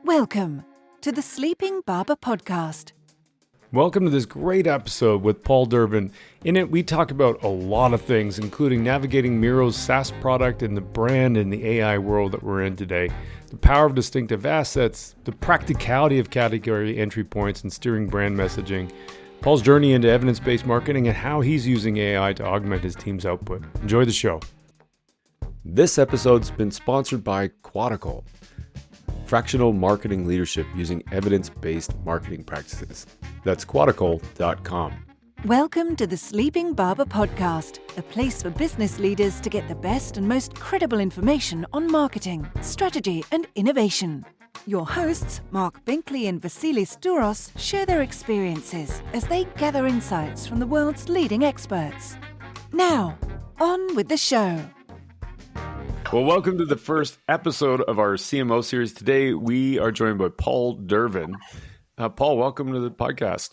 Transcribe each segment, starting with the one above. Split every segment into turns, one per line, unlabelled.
Welcome to the Sleeping Barber Podcast.
Welcome to this great episode with Paul Dervan. In it, we talk about a lot of things, including navigating Miro's SaaS product and the brand in the AI world that we're in today, the power of distinctive assets, the practicality of category entry points and steering brand messaging, Paul's journey into evidence-based marketing, and how he's using AI to augment his team's output. Enjoy the show. This episode's been sponsored by Quadical, fractional marketing leadership using evidence-based marketing practices. That's quadical.com.
Welcome to the Sleeping Barber Podcast, a place for business leaders to get the best and most credible information on marketing, strategy, and innovation. Your hosts, Mark Binkley and Vasilis Douros, share their experiences as they gather insights from the world's leading experts. Now, on with the show.
Well, welcome to the first episode of our CMO series. Today, we are joined by Paul Dervan. Paul, welcome to the podcast.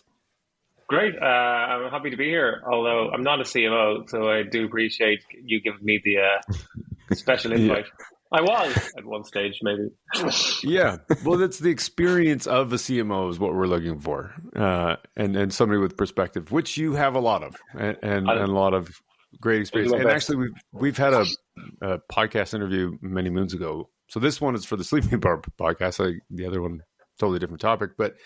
Great. I'm happy to be here, although I'm not a CMO, so I do appreciate you giving me the special invite. Yeah. I was at one stage, maybe.
Yeah. Well, that's the experience of a CMO is what we're looking for, and somebody with perspective, which you have a lot of, and a lot of great experience. And actually, we've had a podcast interview many moons ago. So this one is for the Sleeping Barber Podcast. The other one, totally different topic. But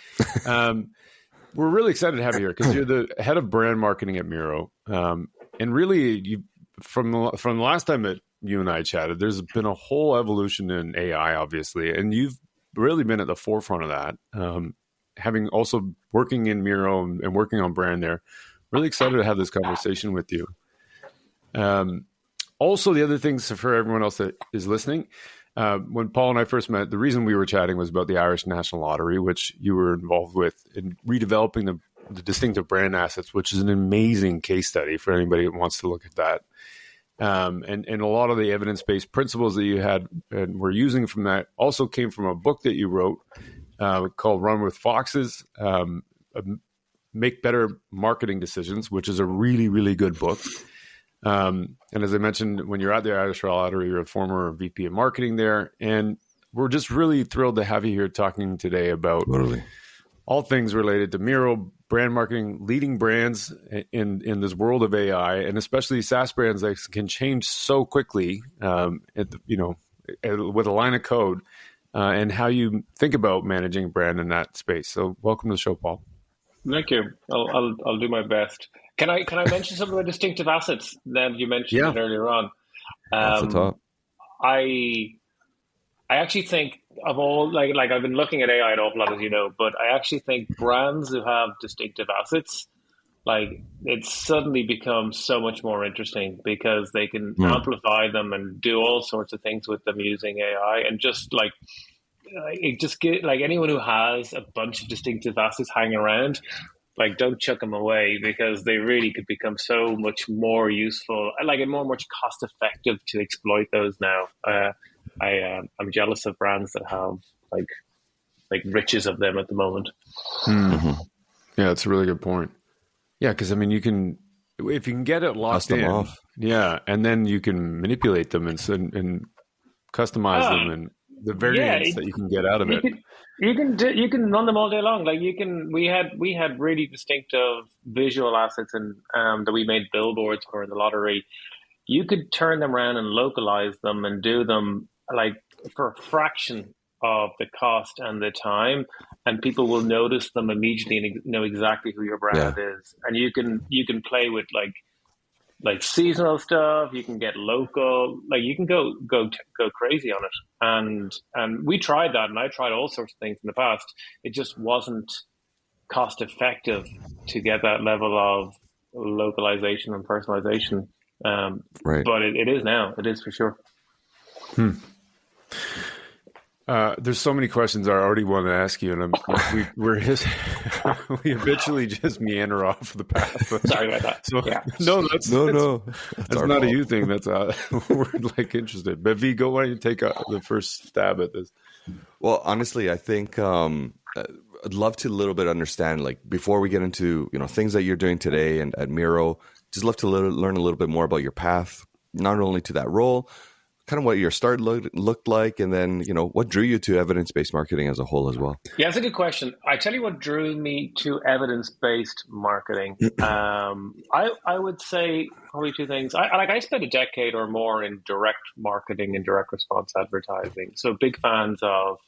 we're really excited to have you here because you're the head of brand marketing at Miro. And really, you from the last time that you and I chatted, there's been a whole evolution in AI, obviously, and you've really been at the forefront of that. Having also working in Miro and working on brand there, really excited to have this conversation with you. Also, the other things for everyone else that is listening, when Paul and I first met, the reason we were chatting was about the Irish National Lottery, which you were involved with in redeveloping the distinctive brand assets, which is an amazing case study for anybody that wants to look at that. And a lot of the evidence-based principles that you had and were using from that also came from a book that you wrote called Run with Foxes, Make Better Marketing Decisions, which is a really, really good book. And as I mentioned, when you're at the Irish Lottery, you're a former VP of marketing there. And we're just really thrilled to have you here talking today about all things related to Miro, brand marketing, leading brands in this world of AI, and especially SaaS brands that can change so quickly, with a line of code, and how you think about managing brand in that space. So welcome to the show, Paul.
Thank you. I'll do my best. Can I mention some of the distinctive assets that you mentioned earlier on?
Off the top.
I actually think of all, like I've been looking at AI an awful lot, as you know, but I actually think brands who have distinctive assets, like it suddenly becomes so much more interesting because they can amplify them and do all sorts of things with them using AI, and just like it just get like anyone who has a bunch of distinctive assets hanging around, like don't chuck them away because they really could become so much more useful, like and much cost effective to exploit those now. I'm jealous of brands that have like riches of them at the moment.
Mm-hmm. Yeah, that's a really good point. Yeah, because I mean, if you can get it locked in, off. Yeah, and then you can manipulate them and customize them and the variants that you can get out of it.
You can run them all day long. Like we had really distinctive visual assets and that we made billboards for in the lottery. You could turn them around and localize them and do them like for a fraction of the cost and the time, and people will notice them immediately and know exactly who your brand is. And you can play with like seasonal stuff. You can get local, like you can go crazy on it. And we tried that, and I tried all sorts of things in the past. It just wasn't cost effective to get that level of localization and personalization. But it is now. It is for sure.
There's so many questions I already want to ask you, and we habitually just meander off the path.
Sorry about that.
So,
yeah.
That's not a you thing. That's we're like interested. But V, why don't you take the first stab at this?
Well, honestly, I think I'd love to a little bit understand, like before we get into things that you're doing today and at Miro, just love to learn a little bit more about your path, not only to that role, kind of what your start looked like, and then, what drew you to evidence-based marketing as a whole as well?
Yeah, that's a good question. I tell you what drew me to evidence-based marketing. I would say probably two things. I spent a decade or more in direct marketing and direct response advertising. So big fans of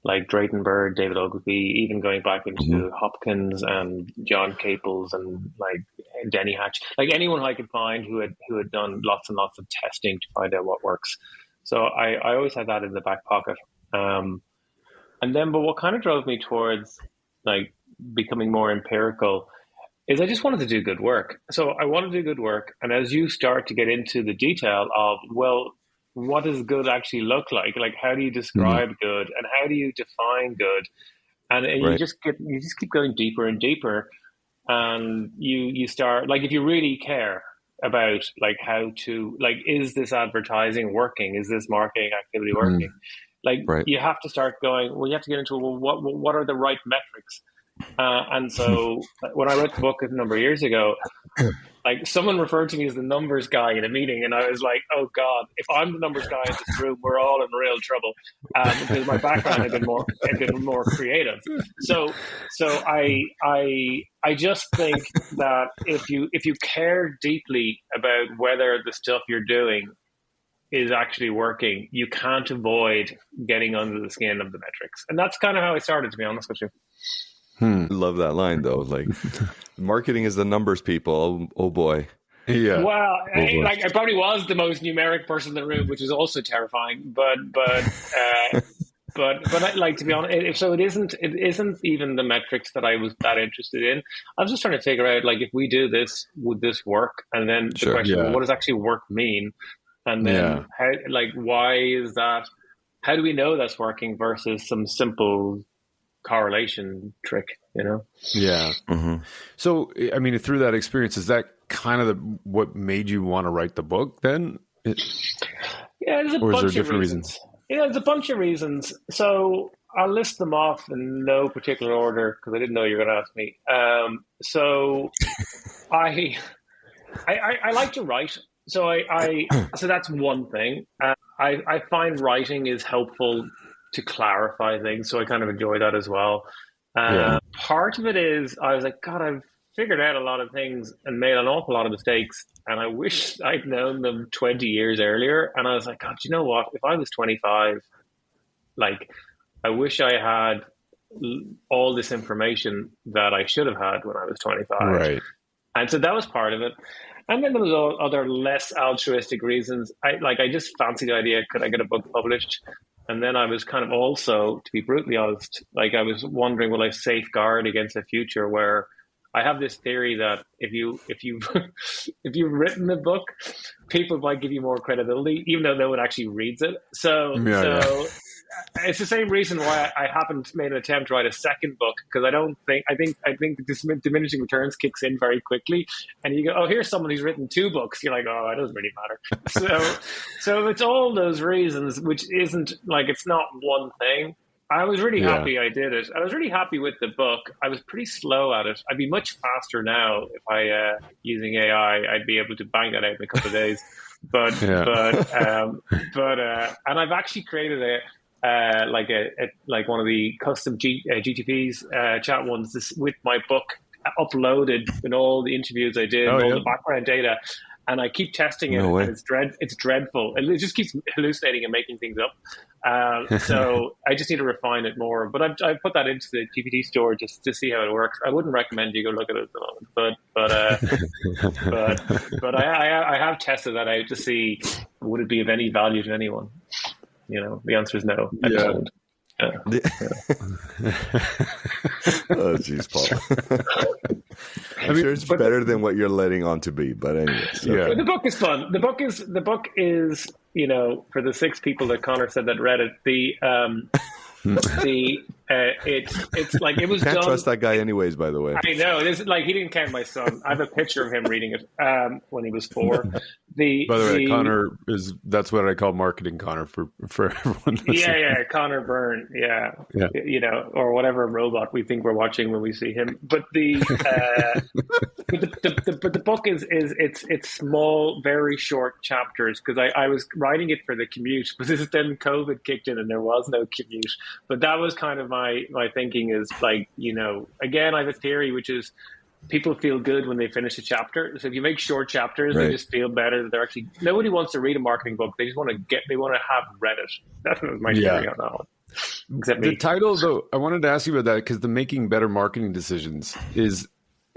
like Drayton Bird, David Ogilvy, even going back into Hopkins and John Caples and like Denny Hatch, like anyone I could find who had done lots and lots of testing to find out what works. So I always had that in the back pocket. And then, but what kind of drove me towards like becoming more empirical is I just wanted to do good work. So I wanted to do good work. And as you start to get into the detail of, well, what does good actually look like? Like, how do you describe good, and how do you define good? And you just keep going deeper and deeper, and you start, like, if you really care about like how to, like, is this advertising working? Is this marketing activity working? Like, you have to start going, well, you have to get into, well, what are the right metrics? And so when I wrote the book a number of years ago, like, someone referred to me as the numbers guy in a meeting, and I was like, oh God, if I'm the numbers guy in this room, we're all in real trouble, because my background had been more creative. So I just think that if you care deeply about whether the stuff you're doing is actually working, you can't avoid getting under the skin of the metrics. And that's kind of how I started, to be honest with you.
Love that line, though. Like, marketing is the numbers, people. Oh boy.
Yeah.
Well, I probably was the most numeric person in the room, which is also terrifying. But like, to be honest, it isn't even the metrics that I was that interested in. I was just trying to figure out, like, if we do this, would this work? And then the question, well, what does actually work mean? And then how, like, why is that? How do we know that's working versus some simple correlation trick,
Yeah. So, I mean, through that experience, is that kind of what made you want to write the book then?
There's a bunch of different reasons. Yeah, there's a bunch of reasons. So I'll list them off in no particular order because I didn't know you were going to ask me. So I like to write. So so that's one thing. I find writing is helpful to clarify things, so I kind of enjoy that as well. Part of it is I was like, God, I've figured out a lot of things and made an awful lot of mistakes, and I wish I'd known them 20 years earlier. And I was like, God, you know what? If I was 25, like, I wish I had all this information that I should have had when I was 25.
Right.
And so that was part of it. And then there was all other less altruistic reasons. I just fancied the idea, could I get a book published? And then I was kind of also, to be brutally honest, like, I was wondering, will I safeguard against a future where I have this theory that if you've written a book, people might give you more credibility, even though no one actually reads it. So it's the same reason why I haven't made an attempt to write a second book, because I think this diminishing returns kicks in very quickly, and you go, oh, here's someone who's written 2 books. You're like, oh, it doesn't really matter. So it's all those reasons, which isn't like, it's not one thing. I was really happy I did it. I was really happy with the book. I was pretty slow at it. I'd be much faster now if I using AI. I'd be able to bang that out in a couple of days. But and I've actually created like one of the custom GTPs chat ones with my book uploaded in all the interviews I did, all the background data, and I keep testing it. And it's dreadful. It just keeps hallucinating and making things up. So I just need to refine it more. But I've put that into the GPT store just to see how it works. I wouldn't recommend you go look at it at the moment, but I have tested that out to see, would it be of any value to anyone. The answer is no.
Oh, jeez, Paul. I'm sure it's better than what you're letting on to be, but anyway.
But the book is fun. The book is for the 6 people that Connor said that read it. It's like it was
Can't
done.
trust that guy anyways, by the way.
I know. This is like he didn't count my son. I have a picture of him reading it when he was 4.
By the way, Connor that's what I call marketing Connor for everyone listening.
Yeah, Connor Byrne, yeah, you know, or whatever robot we think we're watching when we see him. But but the book is it's small, very short chapters, because I was writing it for the commute, but then COVID kicked in and there was no commute. But that was kind of my thinking is like, you know, again, I have a theory, which is people feel good when they finish a chapter. So if you make short chapters, they just feel better that they're actually, nobody wants to read a marketing book. They just want to have read it. That's my theory on that one. Except
the
me.
title, though, I wanted to ask you about that because the making better marketing decisions is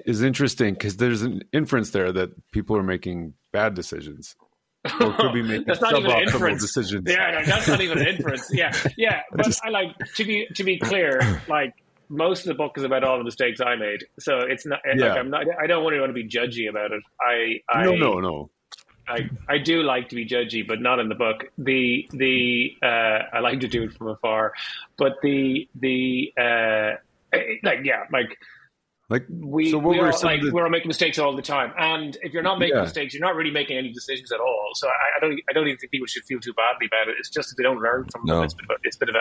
interesting because there's an inference there that people are making bad decisions. Or could be making
that's not even an inference.
Decisions.
Yeah, that's not even an inference. Yeah. But I like to be clear. Like most of the book is about all the mistakes I made, so it's not. Like, I'm not. I don't want to be judgy about it.
No.
I do like to be judgy, but not in the book. I like to do it from afar, but we're making mistakes all the time, and if you're not making mistakes, you're not really making any decisions at all. So I don't even think people should feel too badly about it. It's just that they don't learn from them. It's a bit of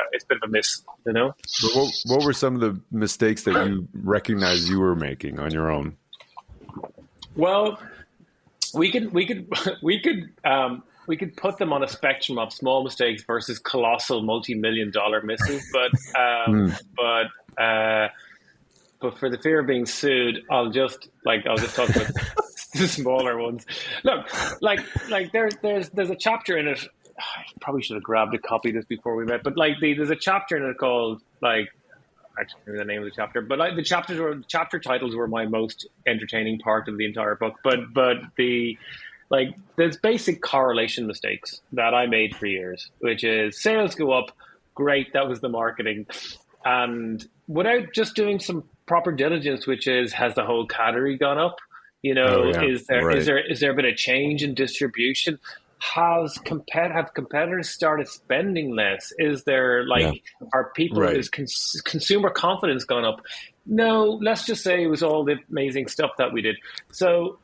a miss, you know.
But what were some of the mistakes that you recognized you were making on your own?
Well, we could put them on a spectrum of small mistakes versus colossal multi-million-dollar misses, but for the fear of being sued, I'll just talk about the smaller ones. Look, like there's a chapter in it. I probably should have grabbed a copy of this before we met, but there's a chapter in it called I can't remember the name of the chapter, but the chapter titles were my most entertaining part of the entire book. But there's basic correlation mistakes that I made for years, which is sales go up, great, that was the marketing, and without just doing some proper diligence, which is, has the whole category gone up? You know, is there been a change in distribution? Have competitors started spending less? Is there are people, is consumer confidence gone up? No, let's just say it was all the amazing stuff that we did. So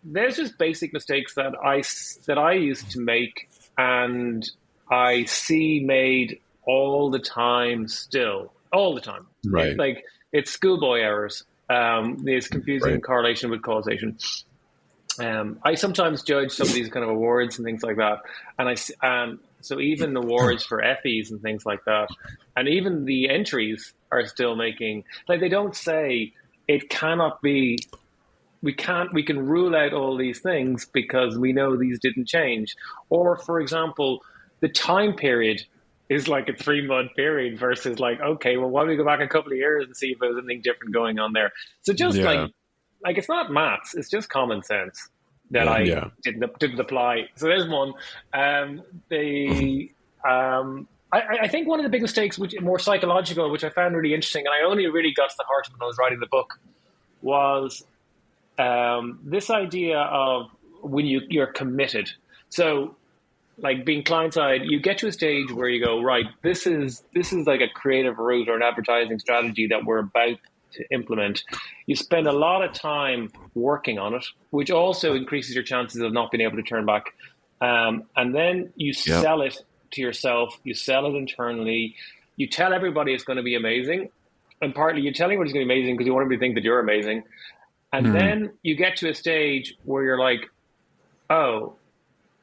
there's just basic mistakes that I used to make, and I see made all the time still. All the time. Right. It's schoolboy errors. It's confusing correlation with causation. I sometimes judge some of these kind of awards and things like that. And so even awards for Effies and things like that, and even the entries are still making, they don't say it cannot be, we can rule out all these things because we know these didn't change. Or for example, the time period is like a 3-month period versus okay, well, why don't we go back a couple of years and see if there's anything different going on there? So just it's not maths, it's just common sense that I didn't apply. So there's one. I think one of the big mistakes, which more psychological, which I found really interesting, and I only really got to the heart of when I was writing the book, was this idea of when you're committed. So being client side, you get to a stage where you go, right, this is like a creative route or an advertising strategy that we're about to implement. You spend a lot of time working on it, which also increases your chances of not being able to turn back. And then you sell it to yourself, you sell it internally, you tell everybody it's going to be amazing. And partly you're telling everybody it's going to be amazing because you want everybody to think that you're amazing. And then you get to a stage where you're like, oh,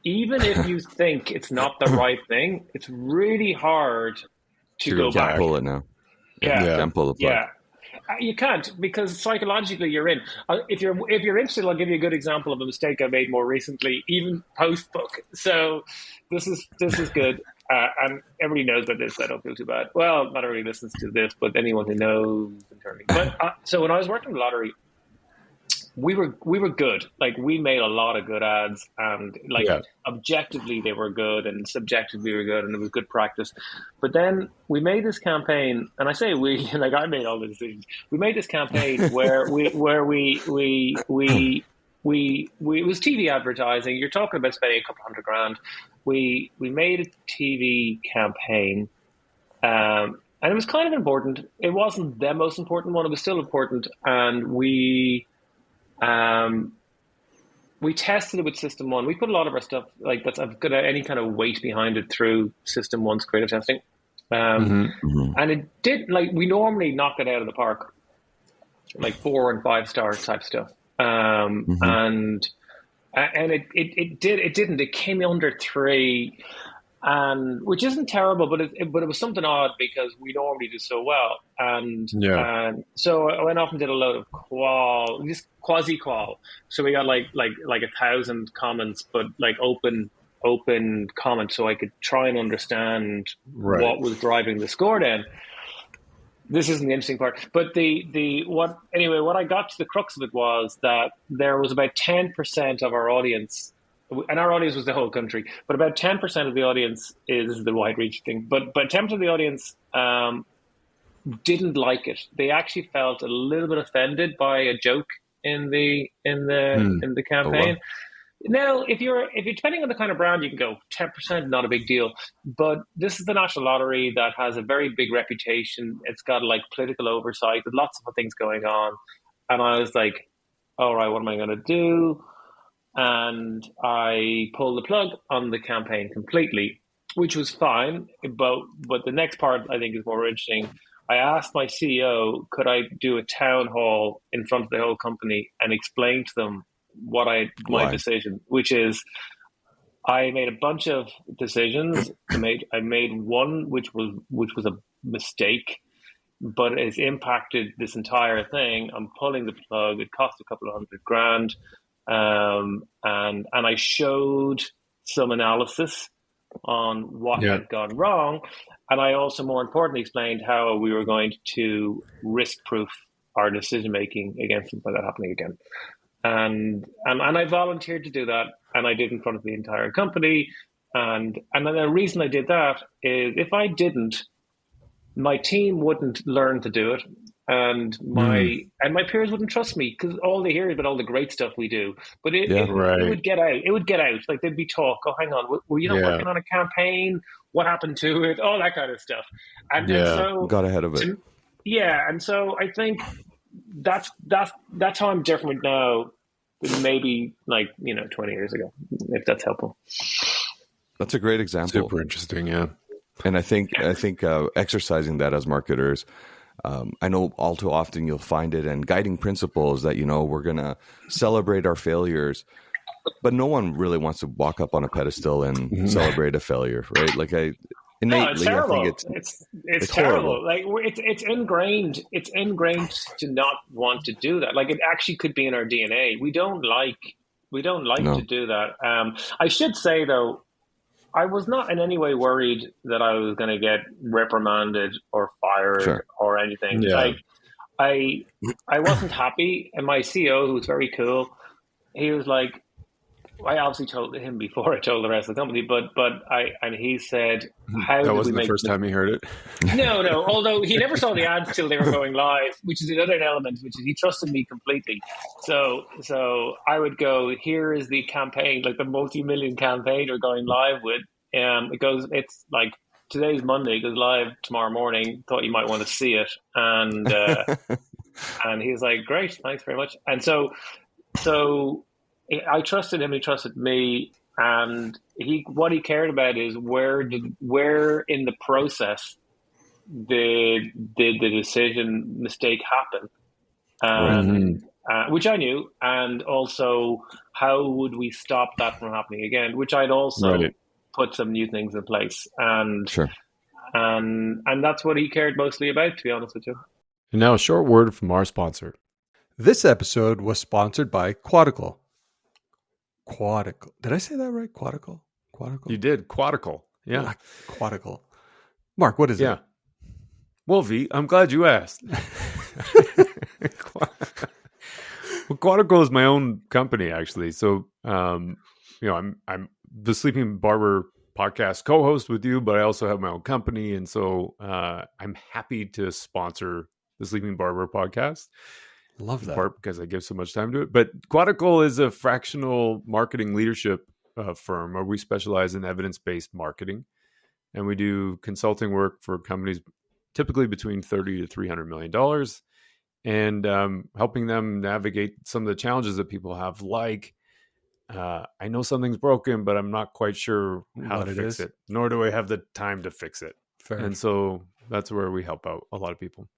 even if you think it's not the right thing, it's really hard to go back.
Pull it now.
Yeah.
Can't pull the plug.
Yeah. You can't, because psychologically you're in. If you're interested, I'll give you a good example of a mistake I made more recently, even post-book. So this is good. And everybody knows about this. I don't feel too bad. Well, not everybody listens to this, but anyone who knows internally. But so when I was working the lottery, we were good. We made a lot of good ads, and objectively they were good, and subjectively we were good, and it was good practice. But then we made this campaign, and I say we, I made all the decisions. We made this campaign where we it was TV advertising. You're talking about spending a couple $100,000. We made a TV campaign, And it was kind of important. It wasn't the most important one. It was still important. And we tested it with System 1. We put a lot of our stuff, like that's got any kind of weight behind it through System 1's creative testing. And it did, like, we normally knock it out of the park, like 4 and 5 star type stuff. And it didn't. It came under 3. And which isn't terrible, but it was something odd because we normally do so well, and so I went off and did a load of quasi-qual. So we got like 1,000 comments, but like open comments, so I could try and understand what was driving the score. Then this isn't the interesting part, but what I got to the crux of it was that there was about 10% of our audience. And our audience was the whole country, but about 10% of the audience is the wide reach thing. But 10% of the audience didn't like it. They actually felt a little bit offended by a joke in the campaign. Oh, wow. Now, if you're depending on the kind of brand, you can go 10%, not a big deal. But this is the National Lottery that has a very big reputation. It's got like political oversight. There's lots of things going on, and I was like, all right, what am I going to do? And I pulled the plug on the campaign completely, which was fine. But the next part I think is more interesting. I asked my CEO, could I do a town hall in front of the whole company and explain to them my decision, which is I made a bunch of decisions. I made one which was a mistake, but it's impacted this entire thing. I'm pulling the plug. It cost a couple of $100,000. And I showed some analysis on what had gone wrong, and I also, more importantly, explained how we were going to risk-proof our decision-making against something like that happening again. And I volunteered to do that, and I did in front of the entire company. And then the reason I did that is if I didn't, my team wouldn't learn to do it. And my peers wouldn't trust me because all they hear is about all the great stuff we do. But it would get out. It would get out. Like there'd be talk. Oh, hang on, were you not working on a campaign? What happened to it? All that kind of stuff. And so
got ahead of it.
And so I think that's how I'm different now than maybe 20 years ago, if that's helpful.
That's a great example.
Super interesting, yeah.
And I think exercising that as marketers. I know all too often you'll find it in guiding principles that, we're going to celebrate our failures, but no one really wants to walk up on a pedestal and celebrate a failure, right? Like innately, I think it's terrible. Like it's ingrained. It's ingrained to not want to do that. Like it actually could be in our DNA. We don't like to do that. I should say though, I was not in any way worried that I was going to get reprimanded or fired or anything. Yeah. Like I wasn't happy, and my CEO, who was very cool, he was like, I obviously told him before I told the rest of the company, and he said, "How
that wasn't the first time he heard it."
No. Although he never saw the ads till they were going live, which is another element, which is he trusted me completely. So I would go, "Here is the campaign, like the multi-million campaign we're going live with." It's like today's Monday, it goes live tomorrow morning. Thought you might want to see it, and and he's like, "Great, thanks very much." And so I trusted him, he trusted me, and what he cared about is where in the process did the decision mistake happen, which I knew, and also how would we stop that from happening again, which I'd also put some new things in place, and that's what he cared mostly about, to be honest with you.
And now a short word from our sponsor.
This episode was sponsored by Quadical. Did I say that right? Quadical?
You did. Quadical. Yeah.
Quadical. Mark, what is it?
Well, V, I'm glad you asked. Well, Quadical is my own company, actually. So, I'm the Sleeping Barber Podcast co-host with you, but I also have my own company. And so I'm happy to sponsor the Sleeping Barber Podcast.
Love that.
In part because I give so much time to it. But Quadical is a fractional marketing leadership firm where we specialize in evidence-based marketing. And we do consulting work for companies typically between $30 to $300 million, and helping them navigate some of the challenges that people have, like, I know something's broken, but I'm not quite sure how to fix it, nor do I have the time to fix it.
Fair.
And so that's where we help out a lot of people.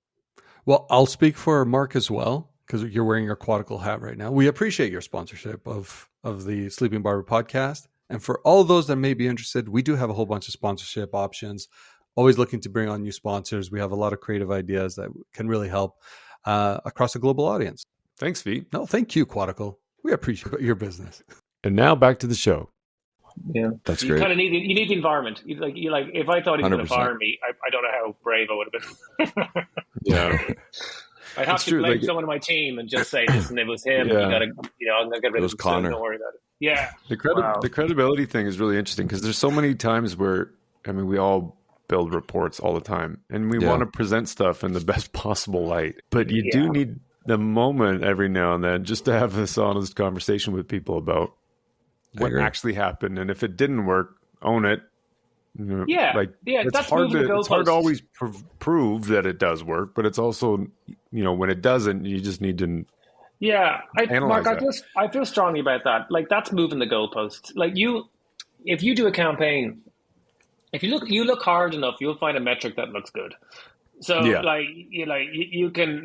Well, I'll speak for Mark as well, because you're wearing your Quadical hat right now. We appreciate your sponsorship of the Sleeping Barber podcast. And for all those that may be interested, we do have a whole bunch of sponsorship options. Always looking to bring on new sponsors. We have a lot of creative ideas that can really help across a global audience.
Thanks, V.
No, thank you, Quadical. We appreciate your business.
And now back to the show.
Yeah,
That's
you
great.
kind of need the environment. You like if I thought he was going to
100%.
fire me, I don't know how brave I would have been.
Yeah.
I'd have
It's
to
true,
blame
like-
someone on my team and just say, "Listen, it was him.
Yeah.
You got to, I'm going to get rid
It
of
was
him.
Connor.
So don't worry about it." Yeah,
The the credibility thing is really interesting, because there's so many times where, I mean, we all build reports all the time, and we
Yeah.
want to present stuff in the best possible light. But you do need the moment every now and then just to have this honest conversation with people about what
agree.
actually happened. And if it didn't work, own it. You know,
Yeah.
it's
That's
hard
moving the
it's hard to
goalposts.
always prove that it does work, but it's also, when it doesn't, you just need to.
yeah.
Analyze
Mark,
that.
I feel strongly about that. Like that's moving the goalposts. Like if you do a campaign, if you look hard enough, you'll find a metric that looks good. So
Yeah.
you can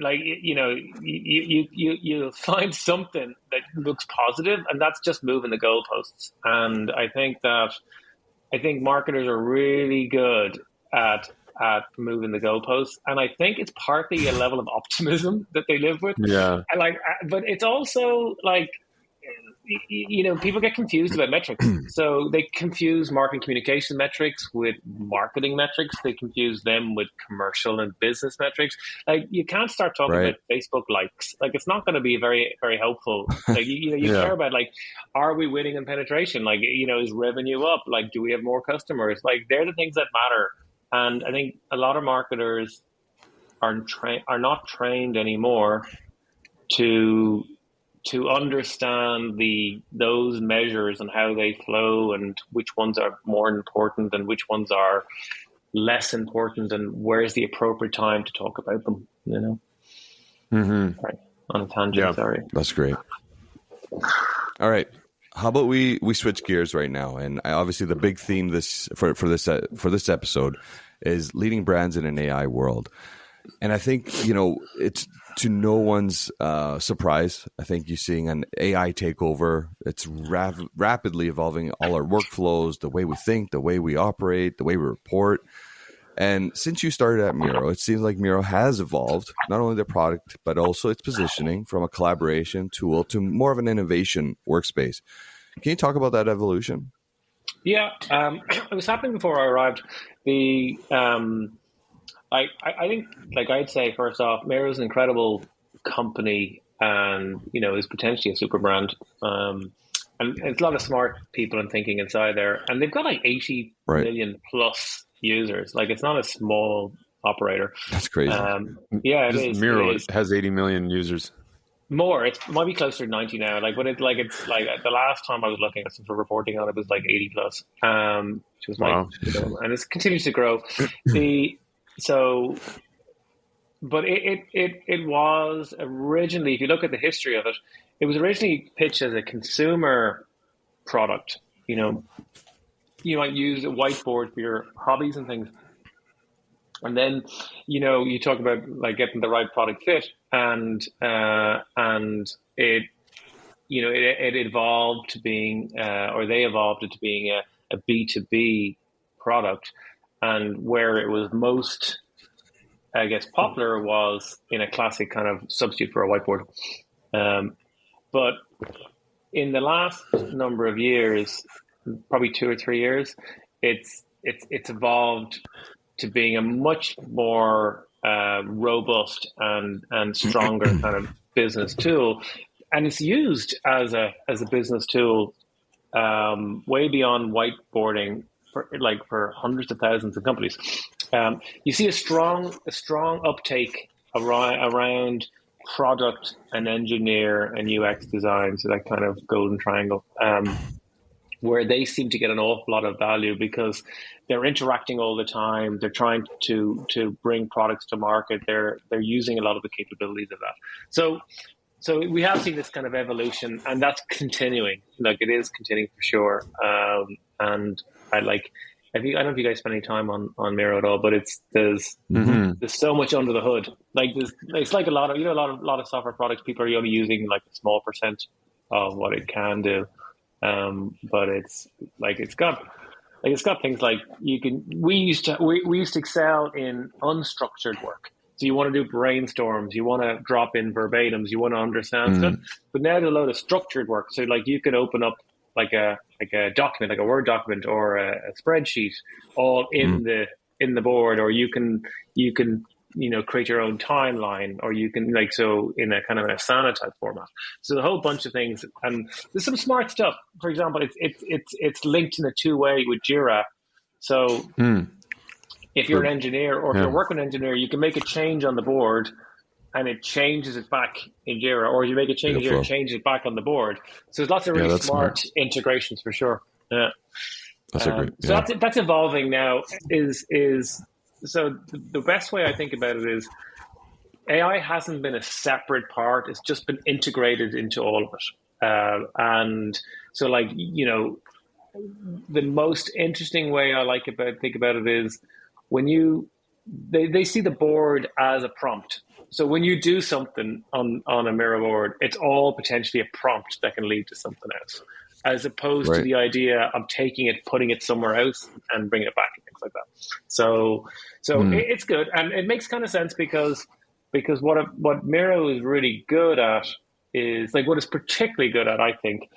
you find something that looks positive, and that's just moving the goalposts. And I think marketers are really good at moving the goalposts, and I think it's partly a level of optimism that they live with.
Yeah.
But it's also like, people get confused about metrics. So they confuse marketing communication metrics with marketing metrics. They confuse them with commercial and business metrics. Like, you can't start talking
Right.
about Facebook likes. Like, it's not going to be very, very helpful. Like, you
Yeah.
care about, like, are we winning in penetration? Like, is revenue up? Like, do we have more customers? Like, they're the things that matter. And I think a lot of marketers are not trained anymore to understand those measures and how they flow, and which ones are more important and which ones are less important, and where's the appropriate time to talk about them.
Mm-hmm.
Right. On a tangent,
Yeah.
sorry.
That's great. All right. How about we switch gears right now? And obviously, the big theme for this episode is leading brands in an AI world. And I think, it's to no one's surprise. I think you're seeing an AI takeover. It's rapidly evolving all our workflows, the way we think, the way we operate, the way we report. And since you started at Miro, it seems like Miro has evolved, not only the product, but also its positioning from a collaboration tool to more of an innovation workspace. Can you talk about that evolution?
Yeah, it was happening before I arrived. I think, like, I'd say, first off, Miro is an incredible company, and is potentially a super brand. And it's a lot of smart people and thinking inside there, and they've got like 80
Right.
million plus users. Like, it's not a small operator.
That's crazy.
Yeah, it
Just
is.
Miro
It is.
has 80 million users.
More. It might be closer to 90 now. Like, but it's like the last time I was looking at some sort of reporting on it was like 80 plus. Which was
Wow.
and it continues to grow. But it was originally, if you look at the history of it, it was originally pitched as a consumer product. You might use a whiteboard for your hobbies and things. And then, you talk about like getting the right product fit, and it evolved to being, or they evolved it to being a B2B product, and where it was most, I guess, popular was in a classic kind of substitute for a whiteboard. But in the last number of years, probably 2 or 3 years, it's evolved to being a much more robust and stronger kind of business tool, and it's used as a business tool way beyond whiteboarding for hundreds of thousands of companies. You see a strong uptake around product and engineer and UX design, so that kind of golden triangle. where they seem to get an awful lot of value because they're interacting all the time. They're trying to bring products to market. They're using a lot of the capabilities of that. So we have seen this kind of evolution, and that's continuing. Like, it is continuing for sure. And I like, I don't know if you guys spend any time on Miro at all, but there's so much under the hood. Like, it's like a lot of software products. People are only using like a small percent of what it can do. But it's got things like we used to excel in unstructured work. So you want to do brainstorms, you want to drop in verbatims, you want to understand stuff. But now there's a load of structured work. So like you can open up like a document, like a Word document or a spreadsheet, all in the board, or you can create your own timeline, or you can in a kind of an Asana type format. So a whole bunch of things, and there's some smart stuff. For example, it's linked in a two-way with Jira. So if you're an engineer, or if you're a working engineer, you can make a change on the board and it changes it back in Jira, or you make a change in Jira, changes it back on the board. So there's lots of really smart integrations for sure. Yeah.
That's great.
So that's evolving now. So the best way I think about it is AI hasn't been a separate part. It's just been integrated into all of it. And so the most interesting way I think about it is when they see the board as a prompt. So when you do something on a Miro board, it's all potentially a prompt that can lead to something else, as opposed to the idea of taking it, putting it somewhere else and bringing it back and things like that. So it's good. And it makes kind of sense because what Miro is really good at is, like, what it's particularly good at, I think,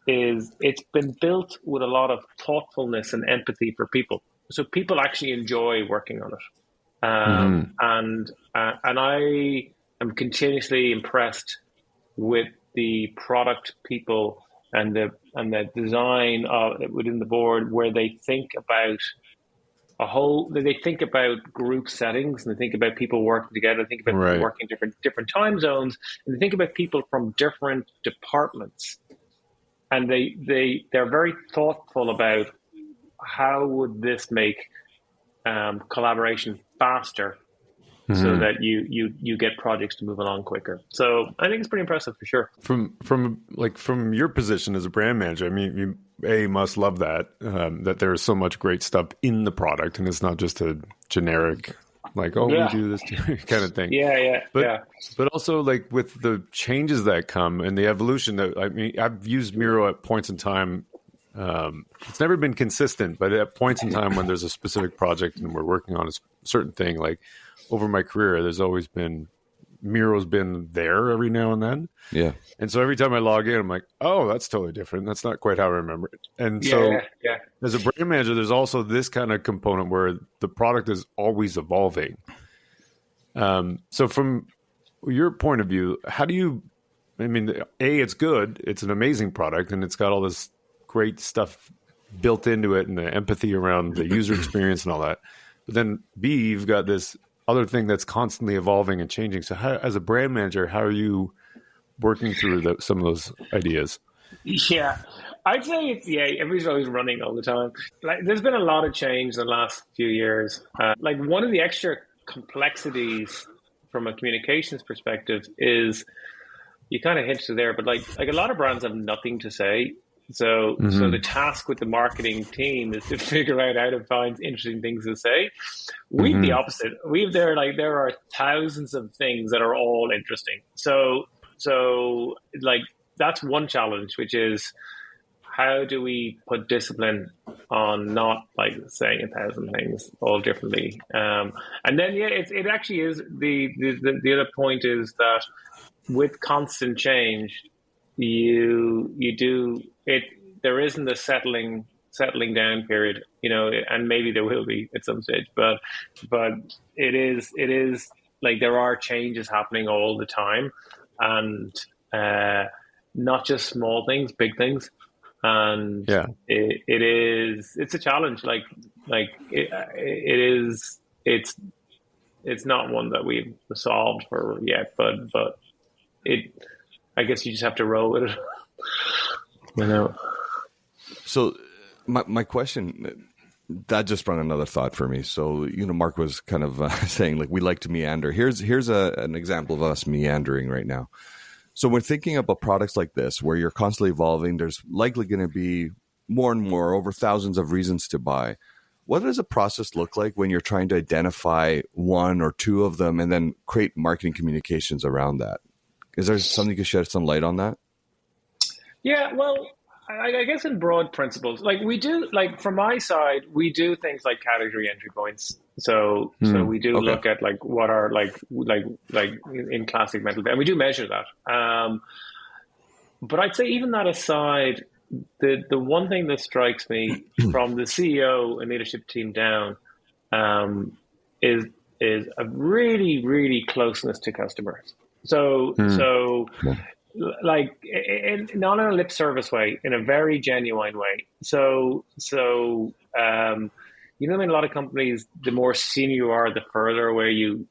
is it's been built with a lot of thoughtfulness and empathy for people. So people actually enjoy working on it. And I am continuously impressed with the product people and the design within the board, where they think about group settings, and they think about people working together, think about people working different time zones, and they think about people from different departments, and they're very thoughtful about how would this make collaboration faster, so that you get projects to move along quicker. So I think it's pretty impressive for sure.
From your position as a brand manager, I mean, you must love that there's so much great stuff in the product, and it's not just a generic we do this kind of thing. But also, like, with the changes that come and the evolution that, I mean, I've used Miro at points in time. It's never been consistent, but at points in time when there's a specific project and we're working on a certain thing, like over my career, there's always been Miro's been there every now and then. Yeah. And so every time I log in, I'm like, oh, that's totally different. That's not quite how I remember it. And so as a brand manager, there's also this kind of component where the product is always evolving. So from your point of view, how do you, I mean, it's good. It's an amazing product, and it's got all this great stuff built into it and the empathy around the user experience and all that. But then B, you've got this other thing that's constantly evolving and changing. So how, as a brand manager, how are you working through some of those ideas?
Yeah, I'd say everybody's always running all the time. Like, there's been a lot of change in the last few years. Like, one of the extra complexities from a communications perspective is, you kind of hinted there, but like a lot of brands have nothing to say. So the task with the marketing team is to figure out how to find interesting things to say. We've the opposite. There are thousands of things that are all interesting. So like, that's one challenge, which is, how do we put discipline on not like saying 1,000 things all differently? And then it actually is the other point is that with constant change, there isn't a settling down period, and maybe there will be at some stage, but it is like, there are changes happening all the time, and not just small things, big things. And it's a challenge. It's not one that we've solved for yet, but I guess you just have to roll with it.
So my question, that just sprung another thought for me. So, Mark was kind of saying, like, we like to meander. Here's an example of us meandering right now. So we're thinking about products like this, where you're constantly evolving. There's likely going to be more and more, over thousands of reasons to buy. What does a process look like when you're trying to identify one or two of them and then create marketing communications around that? Is there something you could shed some light on that?
Yeah, well, I guess in broad principles, like we do, like from my side, we do things like category entry points. So we do look at like what are like in classic mental, and we do measure that. But I'd say even that aside, the one thing that strikes me from the CEO and leadership team down is a really closeness to customers. So like not in a lip service way, in a very genuine way. So you know, in a lot of companies, the more senior you are, the further away you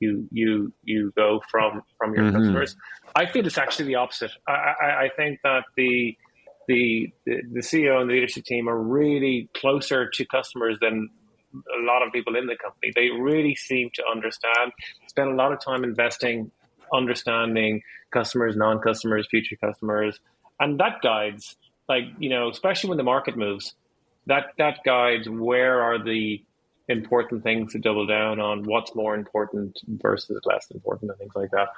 go from your customers. I feel it's actually the opposite. I think that the CEO and the leadership team are really closer to customers than a lot of people in the company. They really seem to understand, spend a lot of time investing, understanding customers, non-customers, future customers. And that guides, like, you know, especially when the market moves, that guides where are the important things to double down on, what's more important versus less important, and things like that.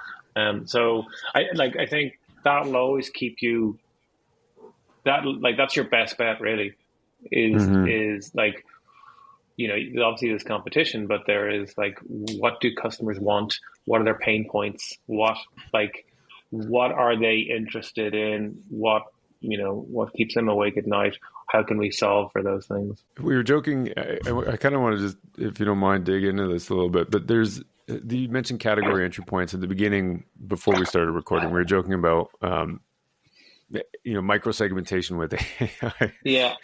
So I think that will always keep you, that's your best bet, really, is like, you know, obviously there's competition, but there is like, what do customers want? What are their pain points? What are they interested in? What keeps them awake at night? How can we solve for those things?
We were joking. I kind of want to just, if you don't mind, dig into this a little bit, but you mentioned category entry points at the beginning before we started recording. We were joking about, micro-segmentation with AI.
Yeah.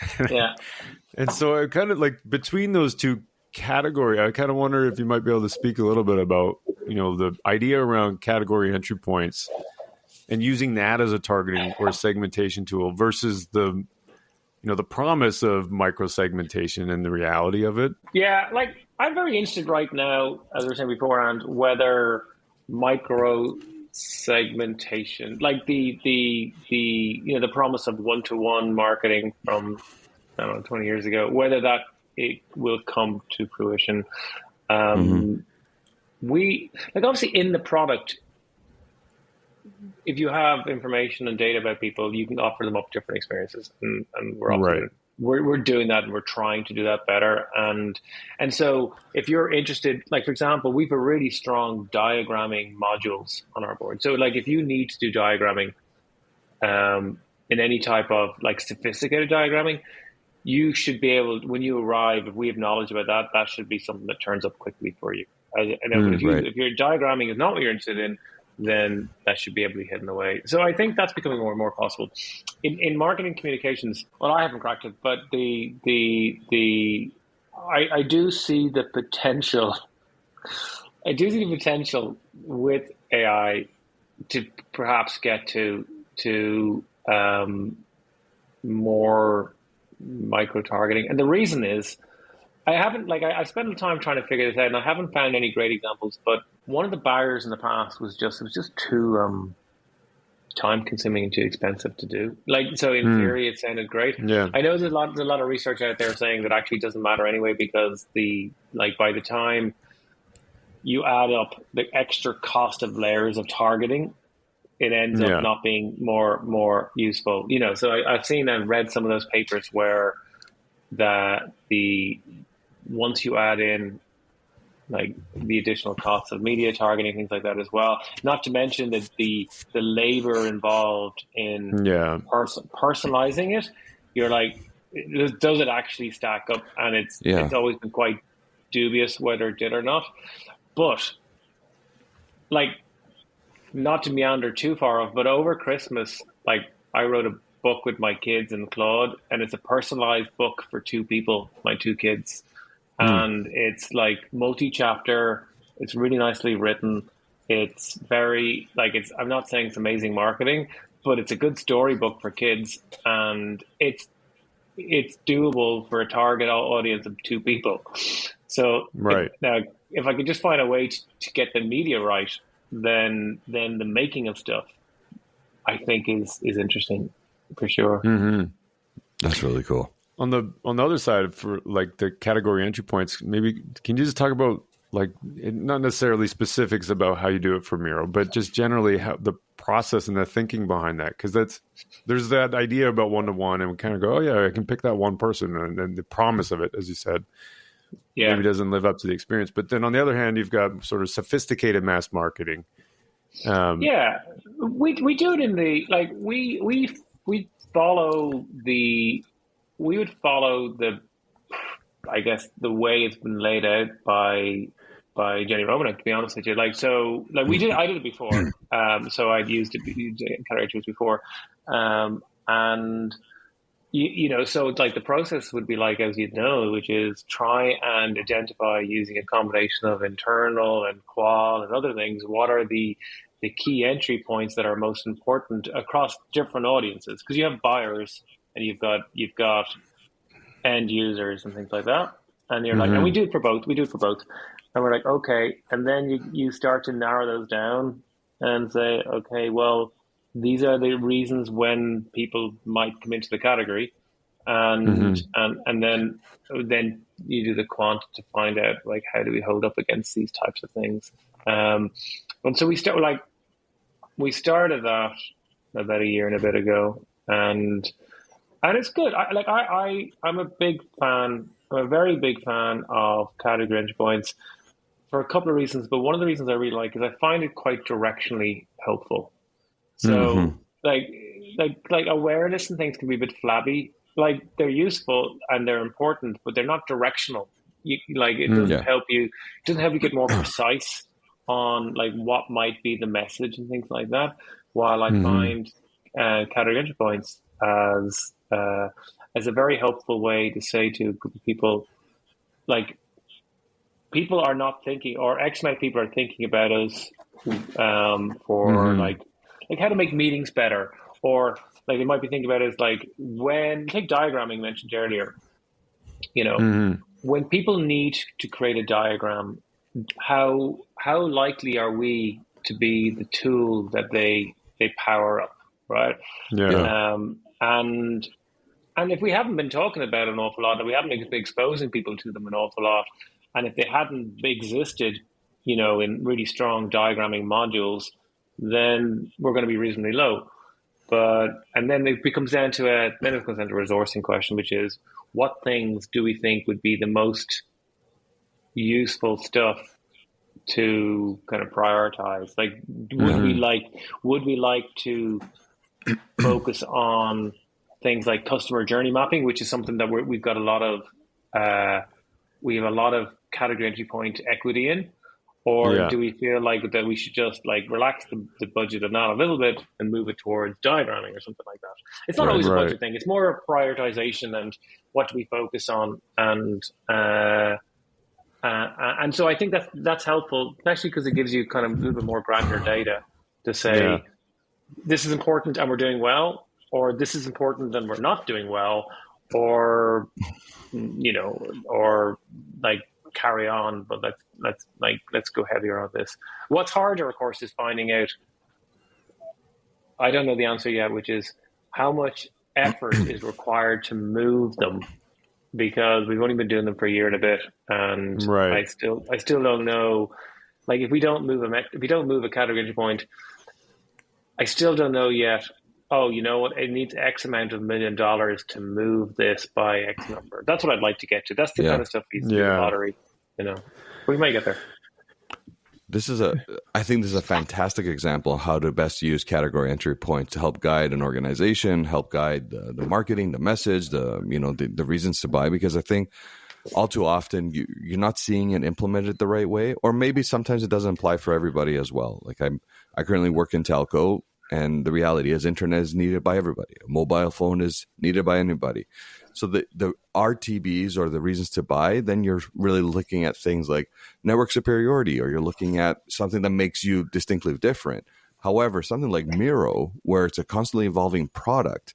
And so I kind of like, between those two categories, I kind of wonder if you might be able to speak a little bit about, the idea around category entry points and using that as a targeting or a segmentation tool versus the promise of micro-segmentation and the reality of it.
Yeah, like I'm very interested right now, as I was saying beforehand, whether micro-segmentation, like the promise of one-to-one marketing from 20 years ago, whether that it will come to fruition. We like, obviously in the product, if you have information and data about people, you can offer them up different experiences, and we're doing that, and we're trying to do that better. And so if you're interested, like for example, we've a really strong diagramming modules on our board. So like if you need to do diagramming in any type of like sophisticated diagramming, you should be able, when you arrive, if we have knowledge about that, that should be something that turns up quickly for you. If your diagramming is not what you're interested in, then that should be able to be hidden away. So I think that's becoming more and more possible. In marketing communications, well, I haven't cracked it, but I do see the potential. I do see the potential with AI to perhaps get to more micro-targeting. And the reason is, I spent time trying to figure this out, and I haven't found any great examples, but one of the barriers in the past was just too time-consuming and too expensive to do. Like, so in theory, it sounded great.
Yeah.
I know there's a lot of research out there saying that actually doesn't matter anyway, because by the time you add up the extra cost of layers of targeting, it ends up not being more useful. So I've seen and read some of those papers where once you add in like the additional costs of media targeting, things like that as well, not to mention that the labor involved in personalizing it, you're like, does it actually stack up? And it's always been quite dubious whether it did or not. But like, not to meander too far off, but over Christmas, like I wrote a book with my kids in Claude, and it's a personalized book for two people, my two kids. And it's like multi-chapter. It's really nicely written. It's very I'm not saying it's amazing marketing, but it's a good storybook for kids. And it's it's doable for a target audience of 2 people. So
right.
if I could just find a way to get the media right, then the making of stuff, I think is interesting for sure.
Mm-hmm.
That's really cool.
On the other side, for like the category entry points, maybe can you just talk about, like, not necessarily specifics about how you do it for Miro, but just generally how the process and the thinking behind that? Because there's that idea about one-to-one, and we kind of go, oh yeah, I can pick that one person, and then the promise of it, as you said, maybe doesn't live up to the experience. But then on the other hand, you've got sort of sophisticated mass marketing.
We do it in the, like, we would follow the, I guess, the way it's been laid out by Jenny Romanek, to be honest with you. Like, so, like, I did it before. So I'd used characters before. And you know, so like the process would be like, as you know, which is try and identify, using a combination of internal and qual and other things, what are the key entry points that are most important across different audiences, because you have buyers and you've got end users and things like that, and you're like, and we do it for both, and we're like, okay, and then you start to narrow those down and say, okay, well, these are the reasons when people might come into the category, and then you do the quant to find out, like, how do we hold up against these types of things. And so we started that about a year and a bit ago, and it's good. I'm a big fan. I'm a very big fan of category entry points for a couple of reasons, but one of the reasons I really like is I find it quite directionally helpful. So like awareness and things can be a bit flabby. Like, they're useful and they're important, but they're not directional. It doesn't help you. It doesn't help you get more precise on, like, what might be the message and things like that. While I find category entry points as a very helpful way to say to a group of people, like, people are not thinking, or X amount of people are thinking about us for like how to make meetings better, or like they might be thinking about it as, like, when, take diagramming mentioned earlier, you know, when people need to create a diagram, how likely are we to be the tool that they power up, right? And if we haven't been talking about it an awful lot, and we haven't been exposing people to them an awful lot, and if they hadn't existed, you know, in really strong diagramming modules, then we're going to be reasonably low. And then it comes down to a resourcing question, which is, what things do we think would be the most useful stuff to kind of prioritize? Like, would we like to focus on things like customer journey mapping, which is something that we've got a lot of, we have a lot of category entry point equity in, or do we feel like that we should just, like, relax the budget on that a little bit and move it towards diagramming or something like that? It's not always a budget thing. It's more a prioritization and what do we focus on, and so I think that's helpful, especially because it gives you kind of a little bit more granular data to say, this is important and we're doing well, or this is important and we're not doing well, or, you know, or like, carry on, but let's go heavier on this. What's harder, of course, is finding out, I don't know the answer yet, which is how much effort is required to move them, because we've only been doing them for a year and a bit, and I still don't know. Like, if we don't move a category entry point, I still don't know yet. Oh, you know what? It needs X amount of $1 million to move this by X number. That's what I'd like to get to. That's the kind of stuff you see in the lottery. You know, we might get there.
I think this is a fantastic example of how to best use category entry points to help guide an organization, help guide the marketing, the message, the reasons to buy. Because I think all too often you're not seeing it implemented the right way, or maybe sometimes it doesn't apply for everybody as well. Like, I currently work in telco, and the reality is internet is needed by everybody. A mobile phone is needed by anybody. So the RTBs, or the reasons to buy, then you're really looking at things like network superiority, or you're looking at something that makes you distinctly different. However, something like Miro, where it's a constantly evolving product,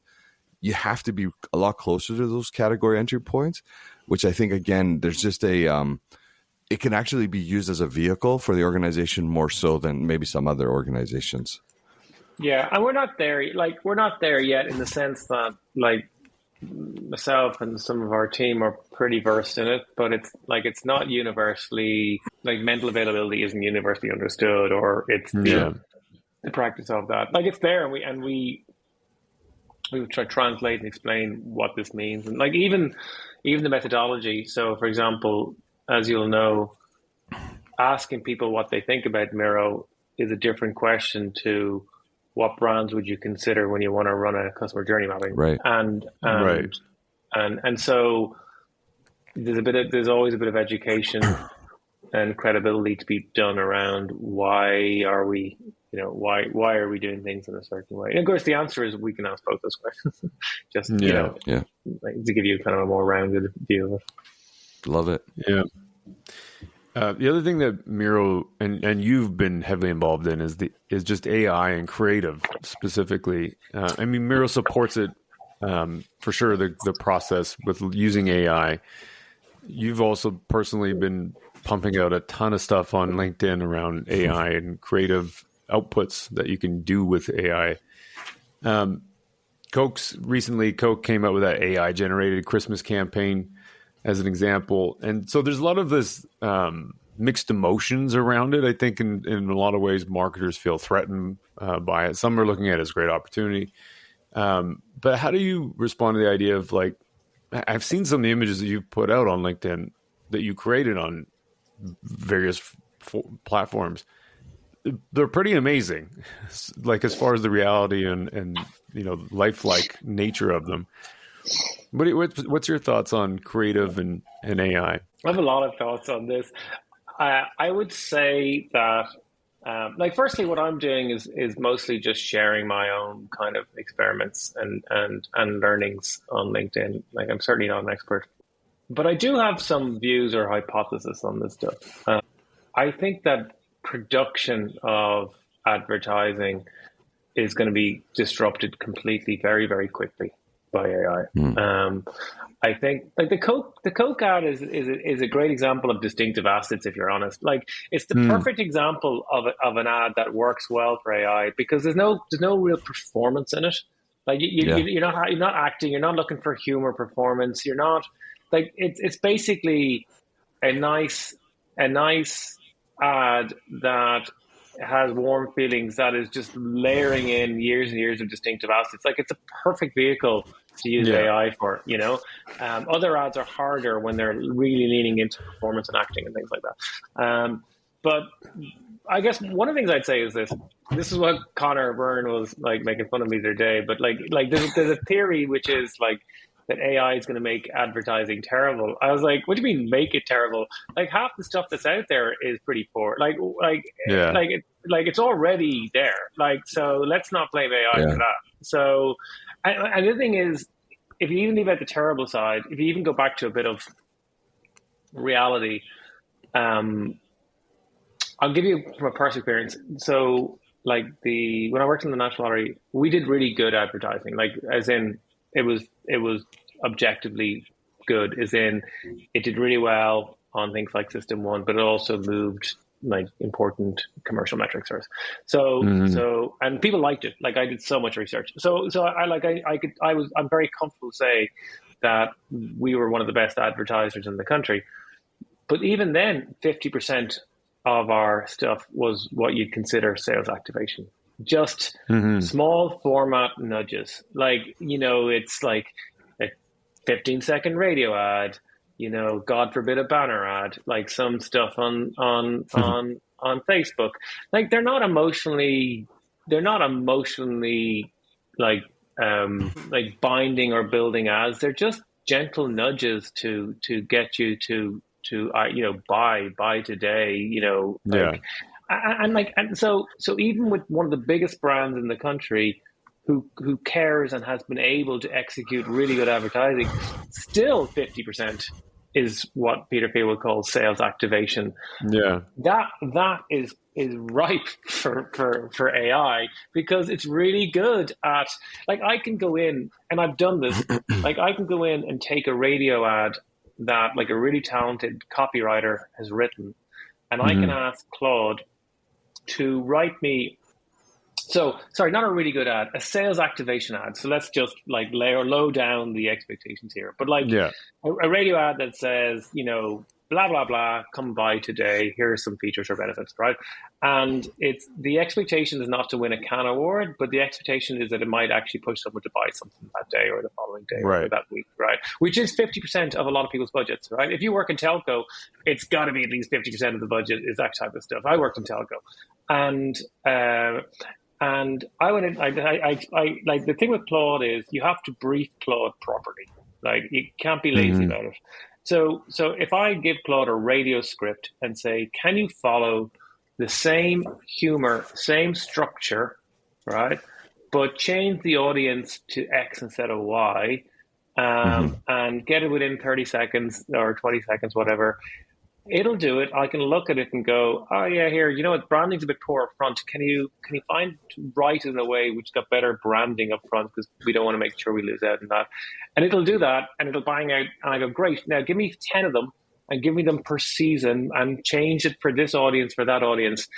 you have to be a lot closer to those category entry points, which I think, again, there's just it can actually be used as a vehicle for the organization more so than maybe some other organizations.
Yeah, and we're not there yet in the sense that like myself and some of our team are pretty versed in it, but it's not universally, like mental availability isn't universally understood, or it's the practice of that. Like it's there, and we would try to translate and explain what this means, and like even the methodology. So, for example, as you'll know, asking people what they think about Miro is a different question to what brands would you consider when you want to run a customer journey mapping,
right?
And so there's always a bit of education and credibility to be done around why are we doing things in a certain way. And of course, the answer is we can ask both those questions. Just like, to give you kind of a more rounded view of it.
Love it.
Yeah. The other thing that Miro and you've been heavily involved in is just AI and creative specifically. I mean, Miro supports it for sure. The process with using AI. You've also personally been pumping out a ton of stuff on LinkedIn around AI and creative outputs that you can do with AI. Coke came out with that AI generated Christmas campaign as an example. And so there's a lot of this mixed emotions around it. I think in a lot of ways, marketers feel threatened by it. Some are looking at it as a great opportunity. But how do you respond to the idea of, like, I've seen some of the images that you've put out on LinkedIn that you created on various platforms. They're pretty amazing, like as far as the reality and lifelike nature of them. What's your thoughts on creative and AI?
I have a lot of thoughts on this. I would say that, firstly, what I'm doing is mostly just sharing my own kind of experiments and learnings on LinkedIn. Like, I'm certainly not an expert, but I do have some views or hypothesis on this stuff. I think that production of advertising is going to be disrupted completely very, very quickly by AI. I think like the Coke ad is a great example of distinctive assets, if you're honest. Like, it's the perfect example of an ad that works well for AI because there's no real performance in it. Like you're not acting, you're not looking for humor performance. You're not like it's basically a nice ad that has warm feelings, that is just layering in years and years of distinctive assets. Like, it's a perfect vehicle to use AI for, Other ads are harder when they're really leaning into performance and acting and things like that. But I guess one of the things I'd say is this is what Connor Byrne was like making fun of me the other day, but like there's a theory which is like that AI is going to make advertising terrible. I was like, what do you mean make it terrible? Like, half the stuff that's out there is pretty poor. It's already there. Like, so let's not blame AI for that. So, and the other thing is, if you even leave out the terrible side, if you even go back to a bit of reality, I'll give you from a personal experience. So, like when I worked in the National Lottery, we did really good advertising. Like, as in, it was objectively good, as in it did really well on things like System 1, but it also moved like important commercial metrics for us. So and people liked it. Like, I did so much research. So I'm very comfortable to say that we were one of the best advertisers in the country. But even then, 50% of our stuff was what you'd consider sales activation. Just small format nudges. Like, it's like a 15-second radio ad, God forbid a banner ad, like some stuff on Facebook. Like, they're not emotionally like binding or building ads. They're just gentle nudges to get you to buy today, And so even with one of the biggest brands in the country who cares and has been able to execute really good advertising, still 50% is what Peter Thiel would call sales activation.
Yeah.
That is ripe for AI, because it's really good at, like, I can go in, and I've done this, like I can go in and take a radio ad that like a really talented copywriter has written, and I can ask Claude to write me, so sorry, not a really good ad, a sales activation ad. So let's just like low down the expectations here, but like a radio ad that says, you know, blah, blah, blah, come by today. Here are some features or benefits, right? And it's, the expectation is not to win a Cannes award, but the expectation is that it might actually push someone to buy something that day or the following day or that week, right? Which is 50% of a lot of people's budgets, right? If you work in telco, it's got to be at least 50% of the budget is that type of stuff. I worked in telco. And I went in, I like, the thing with Claude is you have to brief Claude properly. Like, you can't be lazy about it. So if I give Claude a radio script and say, can you follow the same humor, same structure, right, but change the audience to X instead of Y, and get it within 30 seconds or 20 seconds, whatever, it'll do it. I can look at it and go, oh yeah, here, you know what, branding's a bit poor up front. Can you find, write it in a way which got better branding up front, because we don't want to make sure we lose out on that. And it'll do that, and it'll bang out, and I go, great, now give me 10 of them and give me them per season and change it for this audience, for that audience.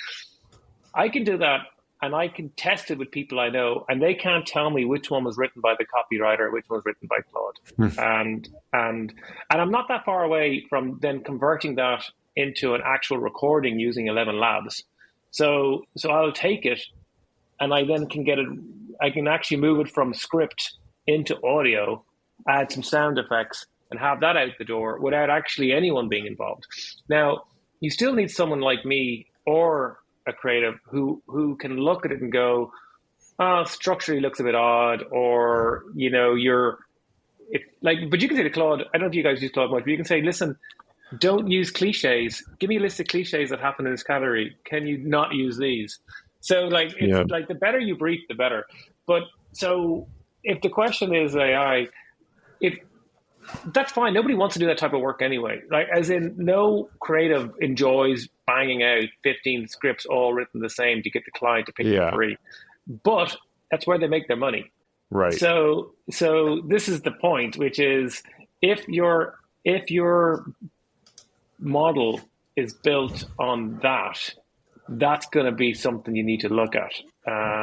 I can do that, and I can test it with people I know, and they can't tell me which one was written by the copywriter, which one was written by Claude. And I'm not that far away from then converting that into an actual recording using 11 Labs. So I'll take it, and I then can get it, I can actually move it from script into audio, add some sound effects, and have that out the door without actually anyone being involved. Now, you still need someone like me or a creative who can look at it and go, oh, structurally looks a bit odd, or, you know, but you can say to Claude, I don't know if you guys use Claude much, but you can say, listen, don't use cliches. Give me a list of cliches that happen in this category. Can you not use these? So like, it's like, the better you brief, the better. But so if the question is AI, that's fine. Nobody wants to do that type of work anyway. Like, as in, no creative enjoys banging out 15 scripts all written the same to get the client to pick the three. But that's where they make their money.
Right.
So this is the point, which is, if your model is built on that, that's going to be something you need to look at.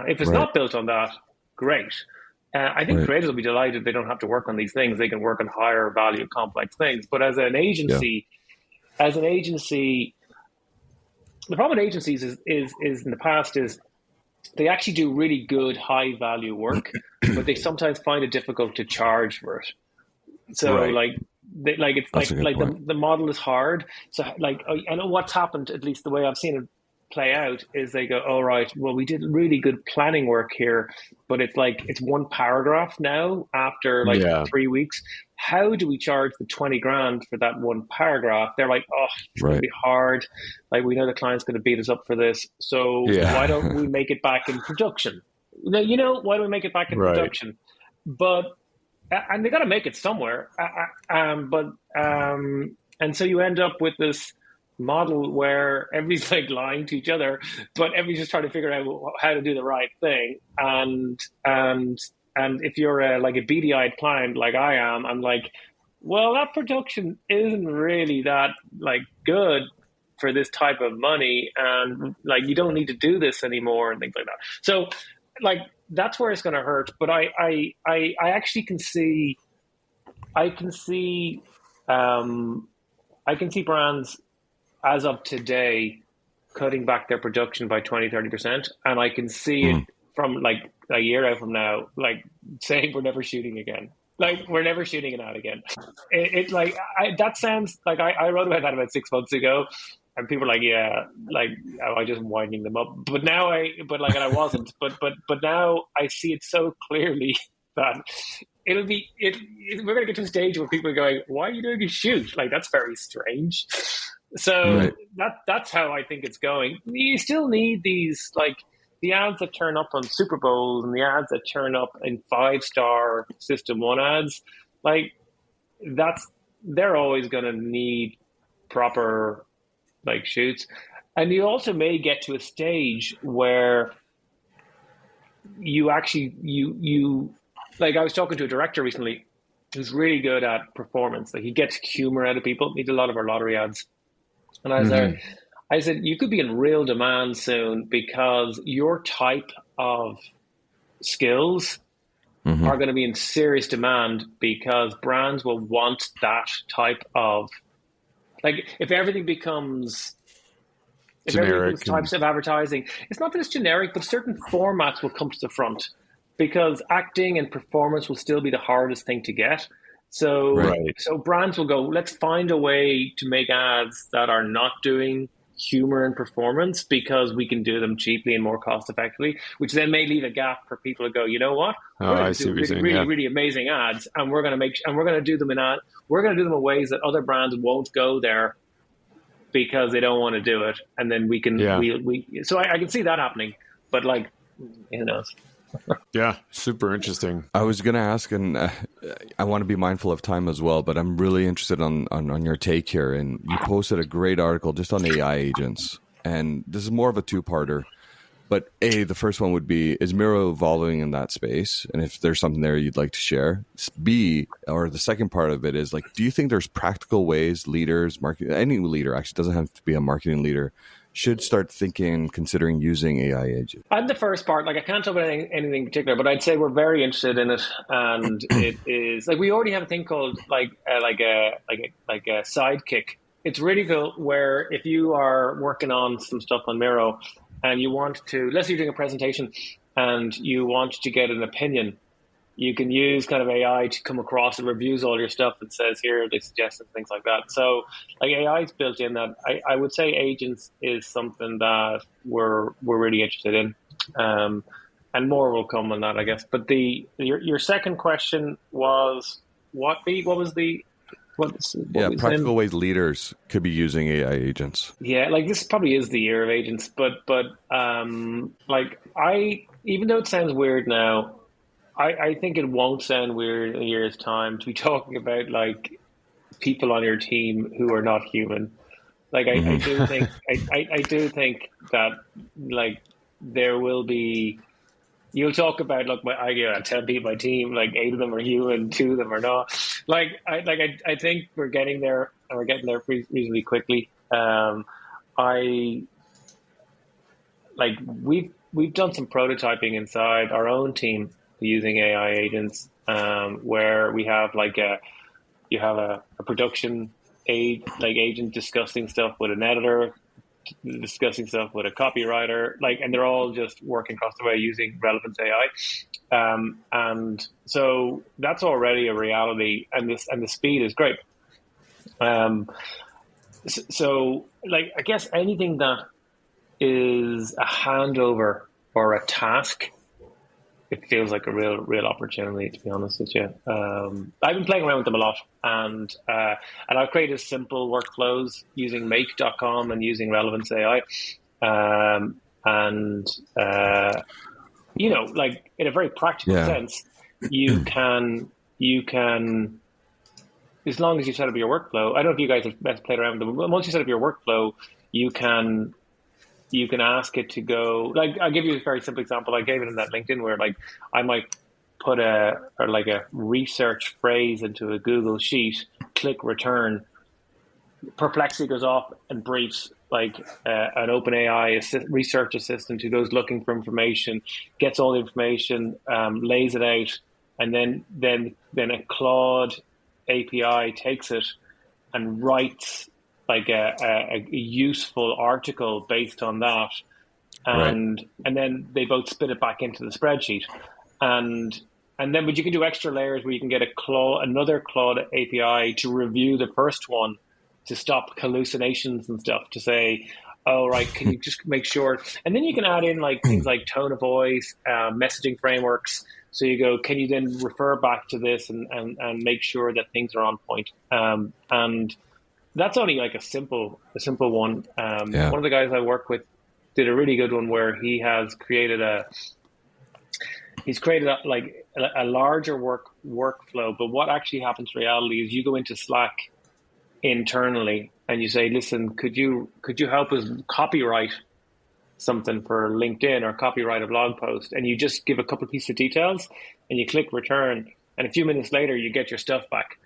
If it's not built on that, great. I think creators will be delighted they don't have to work on these things. They can work on higher value, complex things. But as an agency, the problem with agencies is in the past is they actually do really good high value work, but they sometimes find it difficult to charge for it. So the model is hard. So like, I know what's happened, at least the way I've seen it play out, is they go, oh, right, well, we did really good planning work here, but it's like, it's one paragraph now after 3 weeks. How do we charge the 20 grand for that one paragraph? They're like, oh, it's going to be hard. Like, we know the client's going to beat us up for this. So why don't we make it back in production? Why don't we make it back in production? But, and they got to make it somewhere. And so you end up with this model where everybody's like lying to each other, but everybody's just trying to figure out how to do the right thing. And if you're like a beady-eyed client like I am, I'm like, well, that production isn't really that like good for this type of money, and like, you don't need to do this anymore, and things like that. So like, that's where it's going to hurt. But I actually can see brands as of today cutting back their production by 20-30%, and I can see it from like a year out from now, like saying we're never shooting again. Like, we're never shooting an ad again. That sounds like, I wrote about that about 6 months ago, and people are like, yeah, like, I just winding them up. But now I wasn't. But now I see it so clearly that we're going to get to a stage where people are going, why are you doing a shoot? Like, that's very strange. So that's how I think it's going. You still need these, like, the ads that turn up on Super Bowls and the ads that turn up in 5-star System 1 ads. Like, that's they're always going to need proper like shoots. And you also may get to a stage where you actually, you like, I was talking to a director recently who's really good at performance. Like, he gets humor out of people. He did a lot of our lottery ads. And I was there, I said, you could be in real demand soon because your type of skills are going to be in serious demand because brands will want that type of, like, if everything becomes
generic
types of advertising, it's not that it's generic, but certain formats will come to the front because acting and performance will still be the hardest thing to get. So, so brands will go, let's find a way to make ads that are not doing humor and performance because we can do them cheaply and more cost effectively, which then may leave a gap for people to go, you know what? We're going to do really amazing ads, and we're going to do them in ways that other brands won't go there because they don't want to do it. And then we can, so I can see that happening, but like, who knows?
Yeah, super interesting.
I was going to ask, and I want to be mindful of time as well, but I'm really interested on your take here. And you posted a great article just on AI agents. And this is more of a two-parter. But A, the first one would be, is Miro evolving in that space? And if there's something there you'd like to share. B, or the second part of it is, like, do you think there's practical ways leaders, any leader, actually doesn't have to be a marketing leader, should start considering using AI agents?
And the first part, like, I can't talk about anything in particular, but I'd say we're very interested in it, and it is like we already have a thing called like a sidekick. It's really cool. Where if you are working on some stuff on Miro, and you want to, let's say you're doing a presentation, and you want to get an opinion, you can use kind of AI to come across and reviews all your stuff and says, here, they suggest and things like that. So like AI is built in that. I would say agents is something that we're really interested in. And more will come on that, I guess. But your second question was
practical ways leaders could be using AI agents.
Yeah, like this probably is the year of agents, but like even though it sounds weird now, I think it won't sound weird in a year's time to be talking about like people on your team who are not human. Like I do think I do think that like there will be. You'll talk about like I 10 people my team, like 8 of them are human, 2 of them are not. I think we're getting there, and we're getting there reasonably quickly. We've done some prototyping inside our own team using AI agents, where we have you have a production agent discussing stuff with an editor, discussing stuff with a copywriter, and they're all just working across the way using relevance AI, and so that's already a reality, and the speed is great. So I guess anything that is a handover or a task, it feels like a real opportunity, to be honest with you. I've been playing around with them a lot, and I've created simple workflows using make.com and using relevance AI. In a very practical sense, you can, as long as you set up your workflow, I don't know if you guys have played around with them, but once you set up your workflow, you can ask it to go, I'll give you a very simple example. I gave it in that LinkedIn where I might put a research phrase into a Google sheet, click return, Perplexity goes off and briefs an OpenAI research assistant who goes looking for information, gets all the information, lays it out, and then a Claude API takes it and writes a useful article based on that, and then they both spit it back into the spreadsheet, and then but you can do extra layers where you can get another Claude API to review the first one to stop hallucinations and stuff, to say, oh right, can you just make sure, and then you can add in things like tone of voice, messaging frameworks. So you go, can you then refer back to this and make sure that things are on point, and that's only a simple one. One of the guys I work with did a really good one where he's created a larger workflow. But what actually happens in reality is you go into Slack internally, and you say, listen, could you help us copyright something for LinkedIn or copyright a blog post, and you just give a couple of pieces of details and you click return, and a few minutes later you get your stuff back.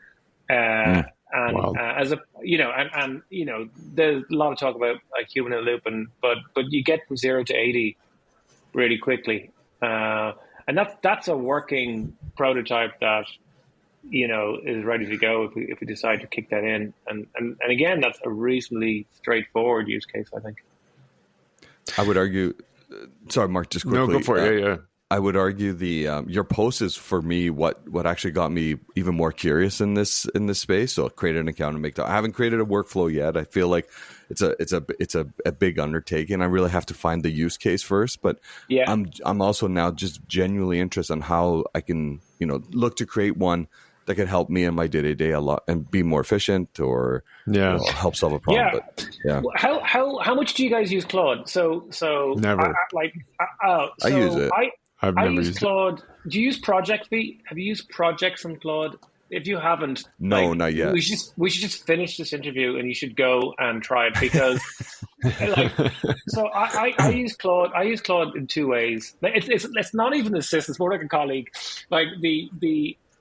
And
Wow.
as a there's a lot of talk about like human in the loop, but you get from 0 to 80 really quickly, and that's a working prototype that is ready to go if we decide to kick that in, and again, that's a reasonably straightforward use case, I think.
I would argue. Sorry, Mark. Just quickly.
No, go for it. Yeah.
I would argue your post is for me what actually got me even more curious in this space. So create an account and I haven't created a workflow yet. I feel like it's a big undertaking. I really have to find the use case first. But
yeah,
I'm also now just genuinely interested in how I can look to create one that could help me in my day-to-day a lot and be more efficient or help solve a problem.
Yeah.
But yeah.
How much do you guys use Claude? So
Never.
I use it.
I've
I
never
use
used
Claude. Do you use Project V? Have you used projects on Claude? If you haven't,
no, not yet.
We should just finish this interview and you should go and try it, because so I use Claude. I use Claude in two ways. It's not even an assistant. It's more like a colleague. Like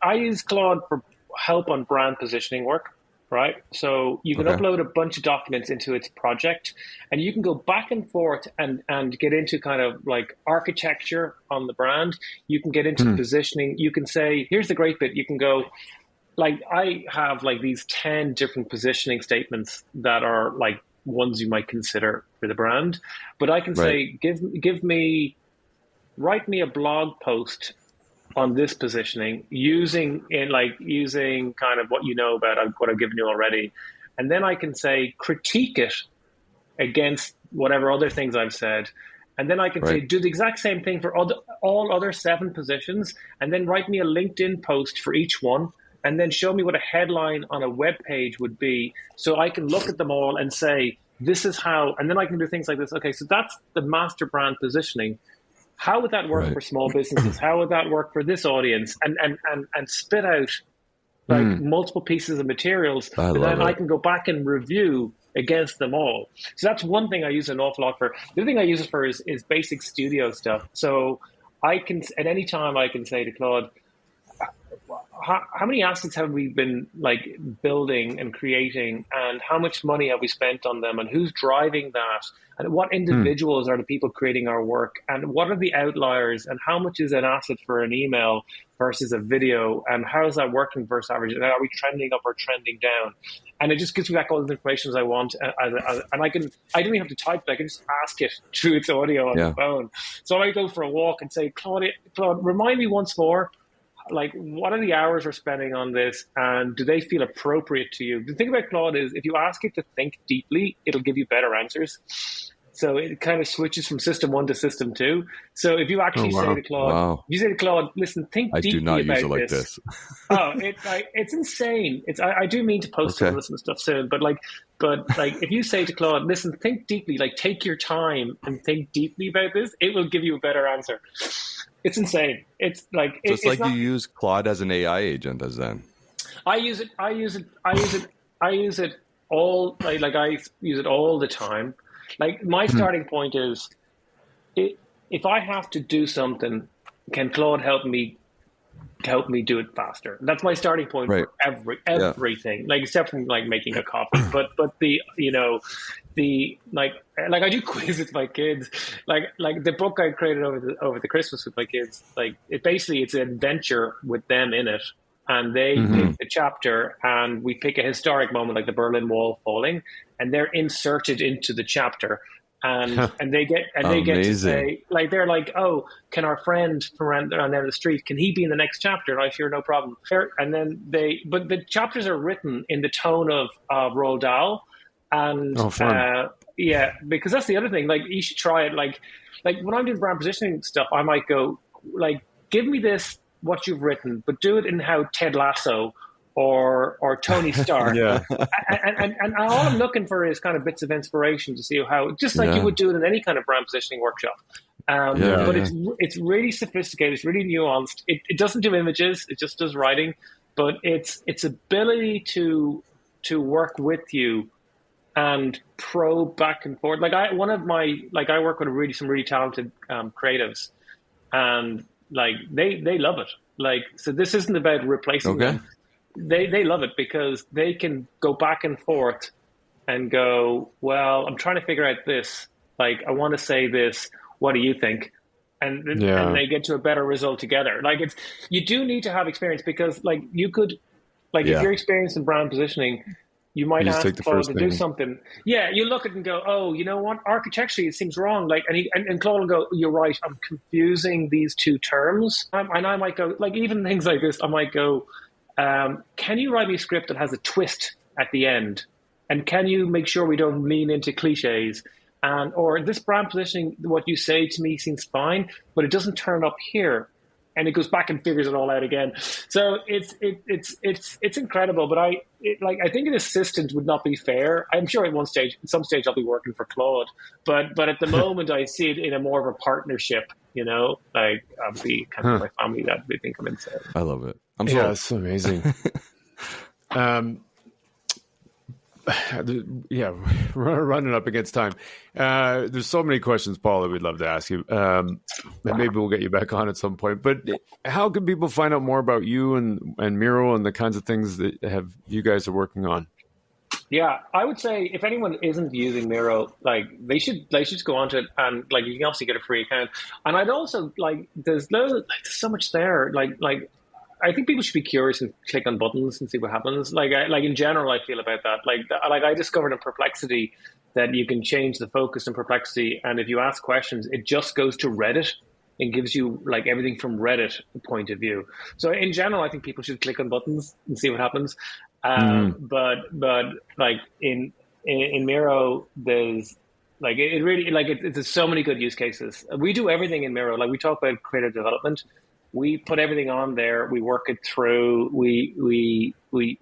I use Claude for help on brand positioning work. Right. So you can upload a bunch of documents into its project, and you can go back and forth and get into kind of like architecture on the brand. You can get into positioning. You can say, here's the great bit. You can go, like, I have like these 10 different positioning statements that are like ones you might consider for the brand. But I can say, write me a blog post on this positioning using kind of what you know about what I've given you already. And then I can say, critique it against whatever other things I've said. And then I can say, do the exact same thing for all other 7 positions, and then write me a LinkedIn post for each one, and then show me what a headline on a web page would be, so I can look at them all and say, this is how, and then I can do things like this. Okay, so that's the master brand positioning. How would that work for small businesses? How would that work for this audience? And spit out like multiple pieces of materials, and then I can go back and review against them all. So that's one thing I use an awful lot for. The other thing I use it for is basic studio stuff. So I can, at any time, I can say to Claude, how many assets have we been like building and creating, and how much money have we spent on them, and who's driving that, and what individuals are the people creating our work, and what are the outliers, and how much is an asset for an email versus a video, and how is that working versus average, and are we trending up or trending down? And it just gives me back all the information as I want, and I don't even have to type it. I can just ask it through its audio on the phone. So I go for a walk and say, Claude, remind me once more, like, what are the hours we're spending on this, and do they feel appropriate to you? The thing about Claude is, if you ask it to think deeply, it'll give you better answers. So it kind of switches from system 1 to system 2. So if you actually say to Claude, you say to Claude, listen, think deeply about this. I do not use it like this. It's insane. I do mean to post some of this and stuff soon, but if you say to Claude, listen, think deeply, like take your time and think deeply about this, it will give you a better answer. It's insane. It's like
you use Claude as an AI agent, as then.
I use it all. I use it all the time. Like, my starting point is, if I have to do something, can Claude help me do it faster? That's my starting point for everything. Like, except from like making a coffee, but the I do quizzes with my kids. Like the book I created over the Christmas with my kids. Like, it's an adventure with them in it, and they pick the chapter, and we pick a historic moment like the Berlin Wall falling, and they're inserted into the chapter, and they get to say, like, they're like, oh, can our friend from around the street, can he be in the next chapter? And I sure, no problem. And then but the chapters are written in the tone of Roald Dahl, and because that's the other thing. Like, you should try it. Like when I'm doing brand positioning stuff, I might go, like, give me this, what you've written, but do it in how Ted Lasso or Tony Stark. And all I'm looking for is kind of bits of inspiration to see how, just like you would do it in any kind of brand positioning workshop. But it's really sophisticated. It's really nuanced. It doesn't do images. It just does writing. But its ability to to work with you and probe back and forth. I work with some really talented creatives, and they love it. So this isn't about replacing them. They love it because they can go back and forth and go, well, I'm trying to figure out this. I want to say this. What do you think? And they get to a better result together. You do need to have experience, because you could, if you're experienced in brand positioning, you might ask Claude to do something. Yeah, you look at it and go, oh, you know what? Architecturally, it seems wrong. And Claude will go, you're right. I'm confusing these two terms. And I might go, even things like this, I might go, can you write me a script that has a twist at the end? And can you make sure we don't lean into cliches? Or this brand positioning, what you say to me seems fine, but it doesn't turn up here. And it goes back and figures it all out again. So it's incredible. But I think an assistant would not be fair. I'm sure at some stage I'll be working for Claude. But at the moment I see it in a more of a partnership. Obviously, kind of my family that they think I'm insane.
I love it.
It's amazing. Yeah, we're running up against time. There's so many questions, Paul, that we'd love to ask you. And maybe we'll get you back on at some point. But how can people find out more about you and Miro and the kinds of things that you guys are working on?
Yeah, I would say if anyone isn't using Miro, they should go onto it, and you can obviously get a free account. And I'd also there's so much there. I think people should be curious and click on buttons and see what happens. In general, I feel about that. I discovered in Perplexity that you can change the focus in Perplexity, and if you ask questions, it just goes to Reddit and gives you everything from Reddit point of view. So in general, I think people should click on buttons and see what happens. But in Miro, there's it really there's so many good use cases. We do everything in Miro. We talk about creative development. We put everything on there. We work it through. We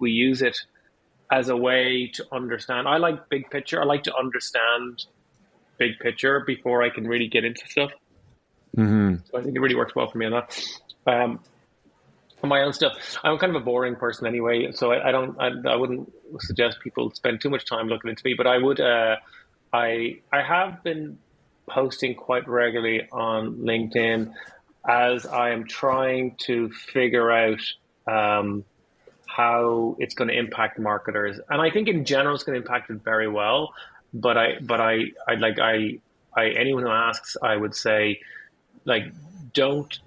use it as a way to understand. I like big picture. I like to understand big picture before I can really get into stuff. Mm-hmm. So I think it really works well for me on that. On my own stuff, I'm kind of a boring person anyway, so I wouldn't suggest people spend too much time looking into me. But I would. I have been posting quite regularly on LinkedIn, as I am trying to figure out how it's going to impact marketers. And I think in general it's going to impact it very well. But anyone who asks, I would say, don't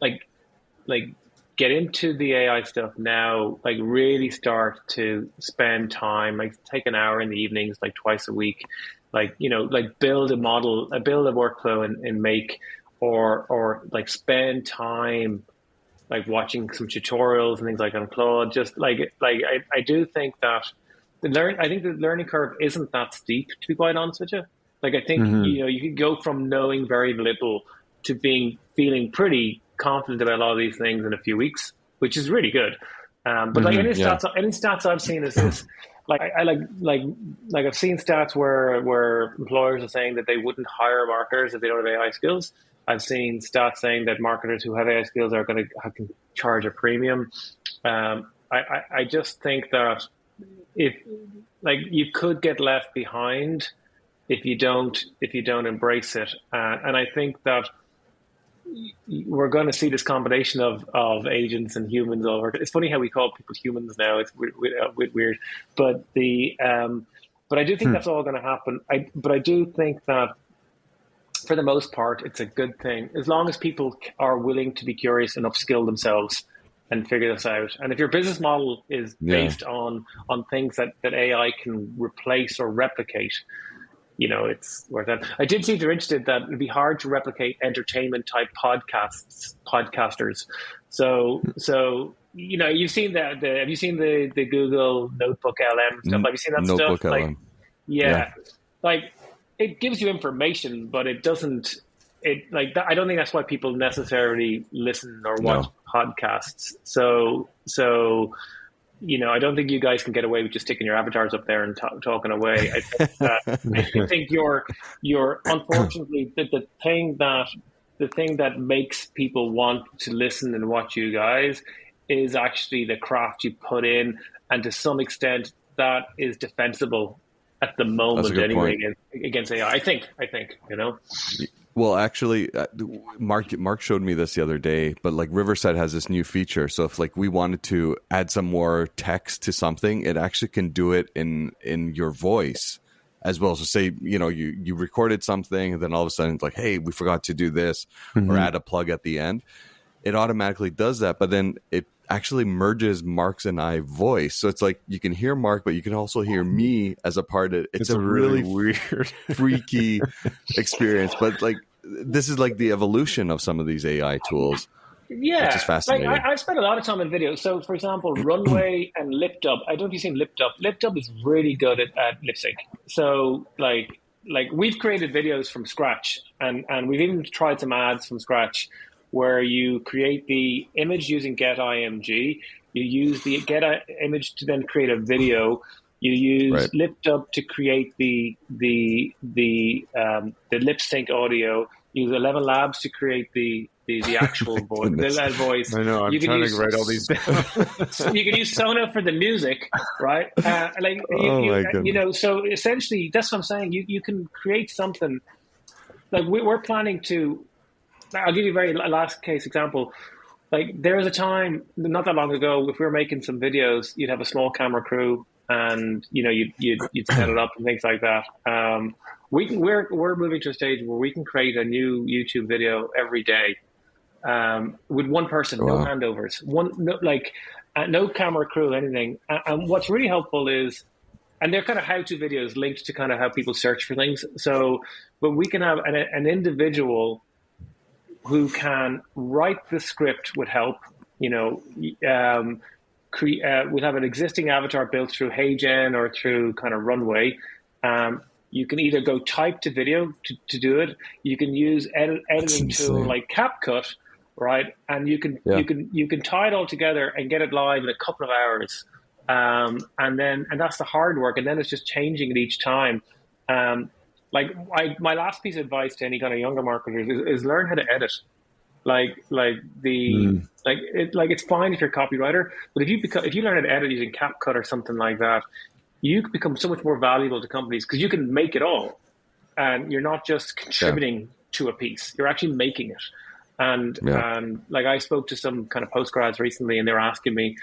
get into the AI stuff now. Really start to spend time, take an hour in the evenings, twice a week, build a model, build a workflow in Make. Or spend time watching some tutorials and things on Claude. Just I do think that the learning curve isn't that steep, to be quite honest with you. I think you could go from knowing very little to feeling pretty confident about a lot of these things in a few weeks, which is really good. But any stats I've seen is this. I've seen stats where employers are saying that they wouldn't hire marketers if they don't have AI skills. I've seen stats saying that marketers who have AI skills are going to charge a premium. I just think that if you could get left behind if you don't embrace it, and I think that we're going to see this combination of agents and humans over. It's funny how we call people humans now. It's weird, but I do think that's all going to happen. But I do think that for the most part, it's a good thing as long as people are willing to be curious and upskill themselves and figure this out. And if your business model is based on things that AI can replace or replicate, it's worth it. I did see if you're interested that it'd be hard to replicate entertainment type podcasters. So you've seen have you seen the Google Notebook LM stuff? Have you seen that
Notebook
stuff?
LM.
Yeah. It gives you information, but it doesn't. I don't think that's why people necessarily listen or watch podcasts. So I don't think you guys can get away with just sticking your avatars up there and talking away. I think I think you're unfortunately the thing that makes people want to listen and watch you guys is actually the craft you put in, and to some extent that is defensible at the moment anyway against AI. I think, you know.
Well, actually, Mark showed me this the other day, but like Riverside has this new feature. So if like we wanted to add some more text to something, it actually can do it in your voice as well. So say, you know, you recorded something and then all of a sudden it's like, hey, we forgot to do this, or add a plug at the end. It automatically does that, but then it actually merges Mark's and I voice. So it's like you can hear Mark, but you can also hear me as a part of it. It's a really weird, freaky experience. But like this is like the evolution of some of these AI tools.
Yeah,
which is fascinating.
Like I spent a lot of time in video. So, for example, Runway and LipDub. I don't know if you've seen LipDub. LipDub is really good at lip sync. So, like we've created videos from scratch, and we've even tried some ads from scratch, where you create the image using GetIMG. You use the Get image to then create a video. You use LipDub to create the lip sync audio. Use 11 Labs to create the actual voice, the voice.
I know. I'm trying to write all these down.
You can use Sona for the music, right? You know. So essentially, that's what I'm saying. You can create something. Like we're planning to. I'll give you a very last case example. Like there was a time not that long ago, if we were making some videos, you'd have a small camera crew, and you know you'd set it up and things like that. We're moving to a stage where we can create a new YouTube video every day with one person, no handovers, no camera crew, anything. And what's really helpful is, and they're kind of how-to videos linked to kind of how people search for things. So, but we can have an individual who can write the script with help. You know, we'll have an existing avatar built through HeyGen or through kind of Runway. You can either go type to video to do it. You can use editing tool like CapCut, right? And you can tie it all together and get it live in a couple of hours. And that's the hard work. And then it's just changing it each time. My last piece of advice to any kind of younger marketers is learn how to edit. It's fine if you're a copywriter, but if you learn how to edit using CapCut or something like that, you can become so much more valuable to companies because you can make it all, and you're not just contributing to a piece; you're actually making it. And like I spoke to some kind of postgrads recently, and they were asking me,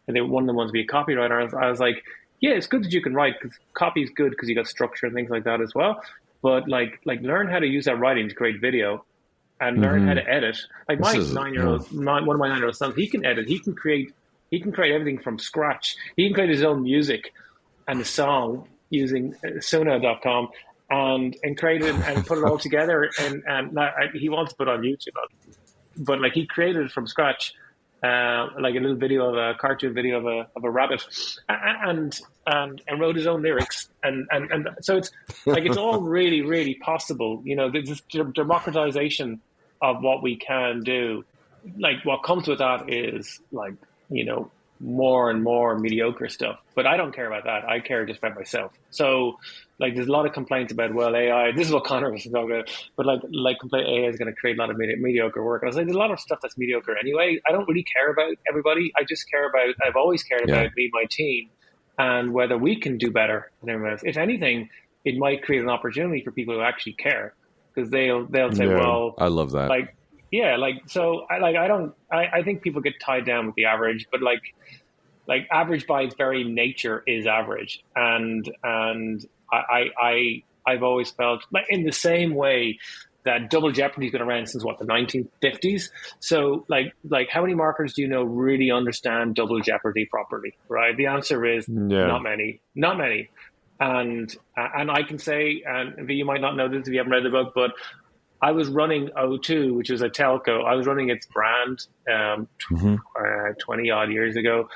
and they one of them wanted to be a copywriter. I was like, yeah, it's good that you can write because copy is good because you got structure and things like that as well. But like learn how to use that writing to create video, and learn how to edit. Like one of my 9-year-old sons, he can edit. He can create everything from scratch. He can create his own music and a song using Sona.com and create it and put it all together. And he wants to put it on YouTube, but like he created it from scratch. Like a little video of a cartoon video of a rabbit, and wrote his own lyrics, and so it's like it's all really, really possible. You know, this democratization of what we can do. Like what comes with that is like, you know, more and more mediocre stuff. But I don't care about that. I care just about myself. So like there's a lot of complaints about, well, AI, this is what Connor was talking about, but like complaint AI is going to create a lot of mediocre work. And I was like, there's a lot of stuff that's mediocre anyway. I don't really care about everybody. I just care about, I've always cared about me, my team, and whether we can do better than everyone else. If anything, it might create an opportunity for people who actually care, because they'll say, well,
I love that.
I think people get tied down with the average, but like average by its very nature is average. And I've always felt like in the same way that double jeopardy's been around since the 1950s. So like how many marketers do you know really understand double jeopardy properly, right? The answer is not many. And I can say, and you might not know this if you haven't read the book, but I was running O2, which is a telco. I was running its brand 20 odd years ago.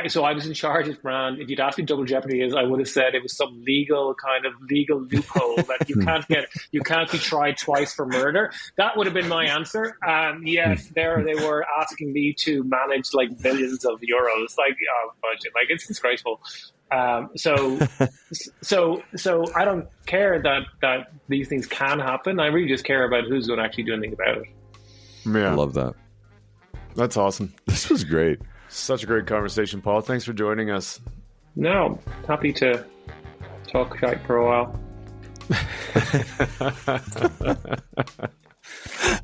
So I was in charge of brand. If you'd asked me double jeopardy is, I would have said it was some legal loophole that you can't be tried twice for murder. That would have been my answer. And yes, there they were asking me to manage like billions of euros, like budget, like it's disgraceful. So I don't care that these things can happen. I really just care about who's going to actually do anything about it.
Yeah,
I love that.
That's awesome.
This was great.
Such a great conversation, Paul. Thanks for joining us.
No, happy to talk shite for a while.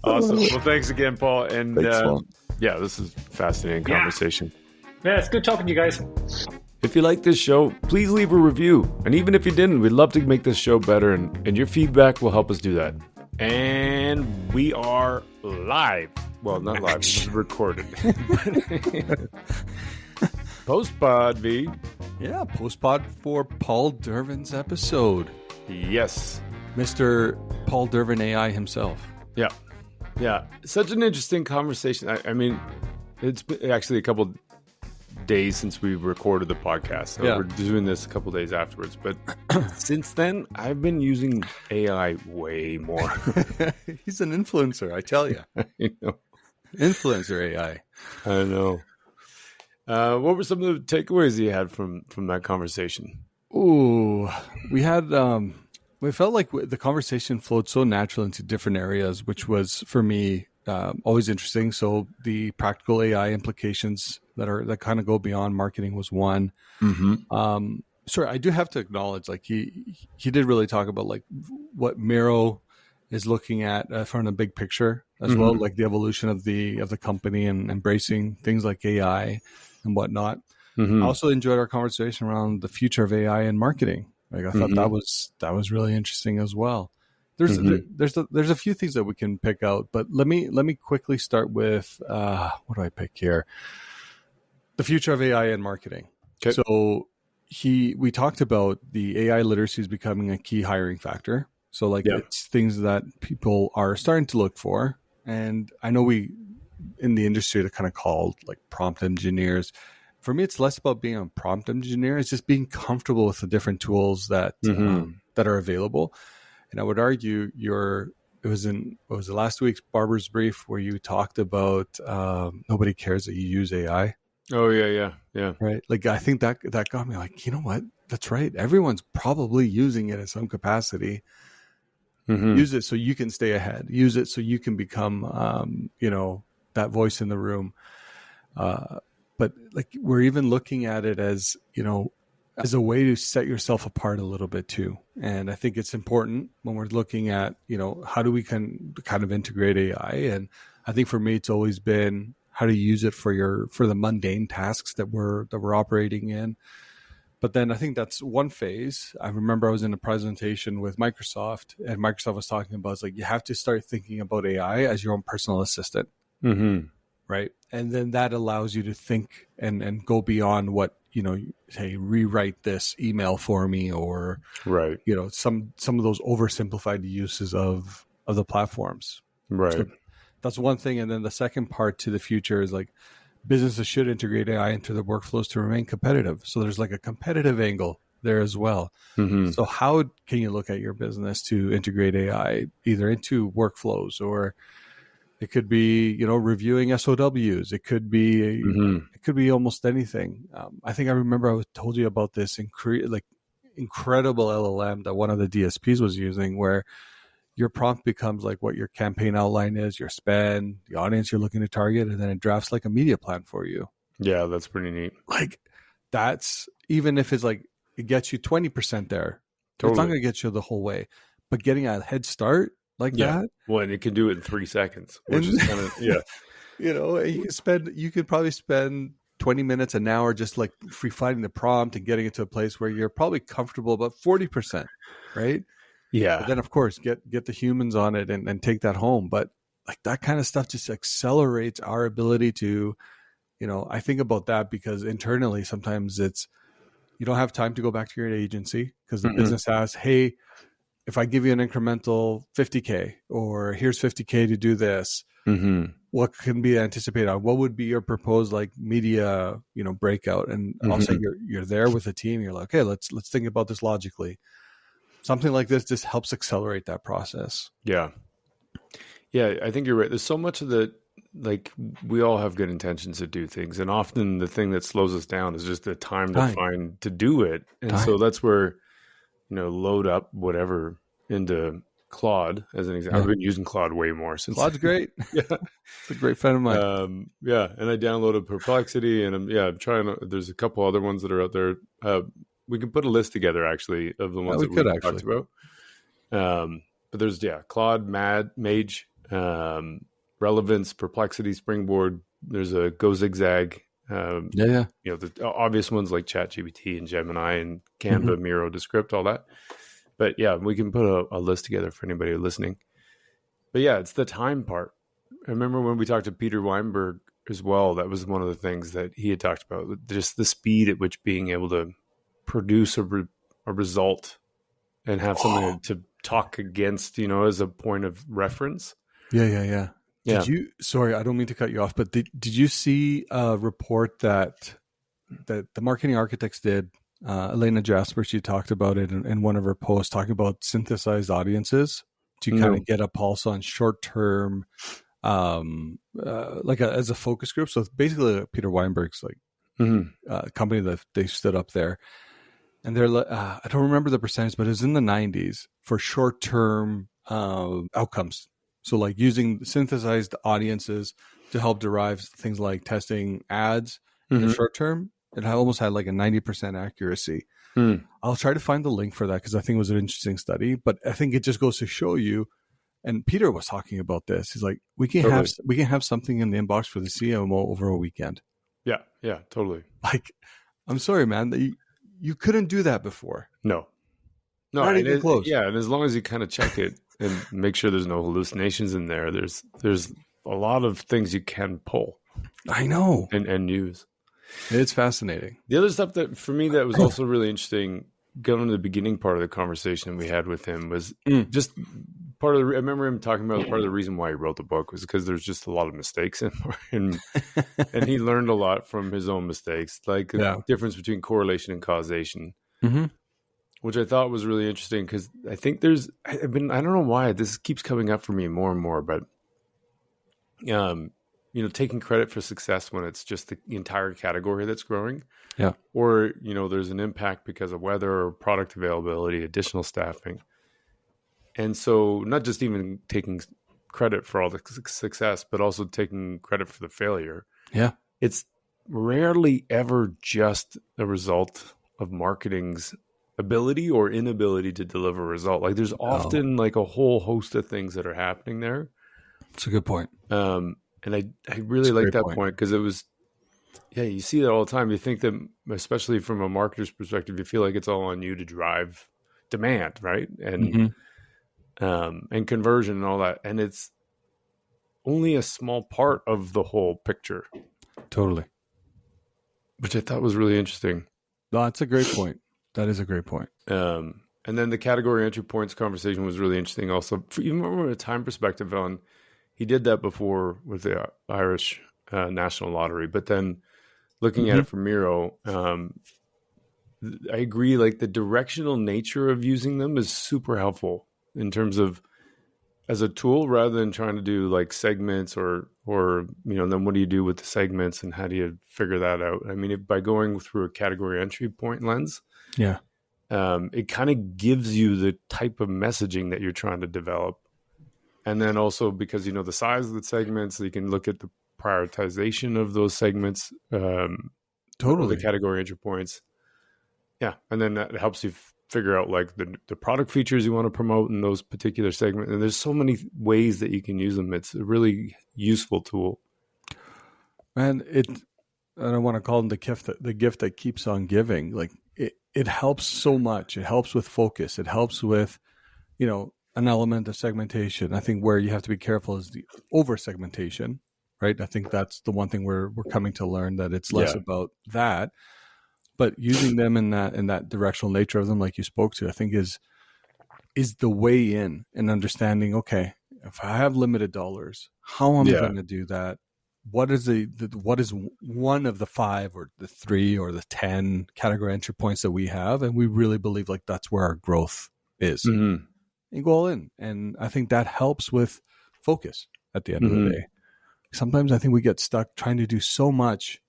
Awesome. Well, thanks again, Paul. And
Thanks,
yeah, this is a fascinating conversation.
Yeah, it's good talking to you guys.
If you like this show, please leave a review. And even if you didn't, we'd love to make this show better, and your feedback will help us do that. And we are live. Well, not live, it's recorded. Post-pod, V.
Yeah, post-pod for Paul Dervan's episode.
Yes.
Mr. Paul Dervan AI himself.
Yeah. Yeah. Such an interesting conversation. I mean, it's been actually a couple days since we recorded the podcast. So we're doing this a couple days afterwards. But since then, I've been using AI way more.
He's an influencer, I tell you.
I know.
Influencer AI.
I know. What were some of the takeaways you had from that conversation?
Ooh, we had... we felt like the conversation flowed so natural into different areas, which was, for me, always interesting. So the practical AI implications that kind of go beyond marketing was one. Mm-hmm. Sorry, I do have to acknowledge, like he did really talk about like what Miro is looking at from a big picture as mm-hmm. well, like the evolution of the company and embracing things like AI and whatnot. Mm-hmm. I also enjoyed our conversation around the future of AI in marketing. Like I thought mm-hmm. that was really interesting as well. There's a few things that we can pick out, but let me quickly start with what do I pick here? The future of AI in marketing. Okay. So we talked about the AI literacy is becoming a key hiring factor. So like it's things that people are starting to look for, and I know we in the industry they're kind of called like prompt engineers. For me, it's less about being a prompt engineer. It's just being comfortable with the different tools that that are available. And I would argue it was last week's Barber's Brief where you talked about nobody cares that you use AI.
Oh, yeah.
Right. Like, I think that got me like, you know what? That's right. Everyone's probably using it in some capacity. Mm-hmm. Use it so you can stay ahead. Use it so you can become, that voice in the room. But like we're even looking at it as, as a way to set yourself apart a little bit too. And I think it's important when we're looking at, how do we kind of integrate AI? And I think for me, it's always been how to use it for the mundane tasks that we're operating in. But then I think that's one phase. I remember I was in a presentation with Microsoft, and Microsoft was talking about, it's like, you have to start thinking about AI as your own personal assistant. Mm-hmm. Right. And then that allows you to think and go beyond what, say, rewrite this email for me, or,
right.
Some of those oversimplified uses of the platforms.
Right.
So that's one thing. And then the second part to the future is like businesses should integrate AI into their workflows to remain competitive. So there's like a competitive angle there as well. Mm-hmm. So how can you look at your business to integrate AI either into workflows, or it could be, reviewing SOWs. It could be almost anything. I think I remember I told you about this incredible LLM that one of the DSPs was using, where your prompt becomes like what your campaign outline is, your spend, the audience you're looking to target, and then it drafts like a media plan for you.
Yeah, that's pretty neat.
Like that's, even if it's like it gets you 20% there, totally. It's not going to get you the whole way, but getting a head start like that.
Well, and it can do it in 3 seconds, which is kind of,
you could probably spend 20 minutes, an hour, just like refining the prompt and getting it to a place where you're probably comfortable about 40%, right?
Yeah.
But then of course get the humans on it and take that home. But like that kind of stuff just accelerates our ability to, I think about that because internally sometimes it's, you don't have time to go back to your agency because the business asks, hey, if I give you an incremental 50K, or here's 50K to do this, what can be anticipated on? What would be your proposed like media, breakout? And also you're there with a team. You're like, okay, let's think about this logically. Something like this just helps accelerate that process.
Yeah. Yeah, I think you're right. There's so much of the, like, we all have good intentions to do things. And often the thing that slows us down is just the time to find to do it. And so that's where, load up whatever into Claude as an example. I've been using Claude way more since.
Claude's great.
Yeah.
It's a great friend of mine.
Yeah, and I downloaded Perplexity, and I'm trying. There's a couple other ones that are out there. We can put a list together actually of the ones that we talked about. But there's Claude, Mage, Relevance, Perplexity, Springboard. There's a Go Zigzag. You know, the obvious ones like ChatGPT and Gemini and Canva, Miro, Descript, all that. But yeah, we can put a list together for anybody listening. But yeah, it's the time part. I remember when we talked to Peter Weinberg as well, that was one of the things that he had talked about, just the speed at which being able to produce a result and have something to talk against, you know, as a point of reference.
Yeah. Did you, sorry, I don't mean to cut you off, but did you see a report that the marketing architects did? Elena Jasper, she talked about it in one of her posts, talking about synthesized audiences to kind of get a pulse on short-term, as a focus group. So basically, Peter Weinberg's company that they stood up there, and they're I don't remember the percentage, but it was in the 90s for short-term outcomes. So like using synthesized audiences to help derive things like testing ads in the short term. It almost had like a 90% accuracy. I'll try to find the link for that because I think it was an interesting study. But I think it just goes to show you. And Peter was talking about this. He's like, we can have something in the inbox for the CMO over a weekend.
Yeah, totally.
Like, I'm sorry, man, that you couldn't do that before.
No,
not even close.
Yeah, and as long as you kind of check it and make sure there's no hallucinations in there, there's a lot of things you can pull.
I know
and use.
It's fascinating.
The other stuff that for me that was also really interesting, going to the beginning part of the conversation we had with him, was just part of the. I remember him talking about part of the reason why he wrote the book was because there's just a lot of mistakes and he learned a lot from his own mistakes, like the difference between correlation and causation, which I thought was really interesting because I think I don't know why this keeps coming up for me more and more, but you know, taking credit for success when it's just the entire category that's growing. Yeah. Or, you know, there's an impact because of weather or product availability, additional staffing. And so not just even taking credit for all the success, but also taking credit for the failure. Yeah. It's rarely ever just a result of marketing's ability or inability to deliver a result. Like there's often like a whole host of things that are happening there.
That's a good point.
And I really like that point because it was, you see that all the time. You think that, especially from a marketer's perspective, you feel like it's all on you to drive demand, right? And and conversion and all that. And it's only a small part of the whole picture.
Totally.
Which I thought was really interesting.
No, that's a great point. That is a great point.
And then the category entry points conversation was really interesting also. Even from a time perspective he did that before with the Irish National Lottery, but then looking at it from Miro, I agree. Like the directional nature of using them is super helpful in terms of as a tool, rather than trying to do like segments or you know, then what do you do with the segments and how do you figure that out? I mean, by going through a category entry point lens, it kind of gives you the type of messaging that you're trying to develop. And then also because, you know, the size of the segments, so you can look at the prioritization of those segments, the category entry points. Yeah. And then that helps you figure out like the product features you want to promote in those particular segments. And there's so many ways that you can use them. It's a really useful tool.
And I don't want to call them the gift that keeps on giving. Like it helps so much. It helps with focus. It helps with, you know, an element of segmentation. I think where you have to be careful is the over segmentation, right? I think that's the one thing we're coming to learn, that it's less about that, but using them in that directional nature of them, like you spoke to, I think is the way in, and understanding, okay, if I have limited dollars, how am I going to do that? What is what is one of the 5 or the 3 or the 10 category entry points that we have? And we really believe like that's where our growth is. And go all in. And I think that helps with focus at the end of the day. Sometimes I think we get stuck trying to do so much.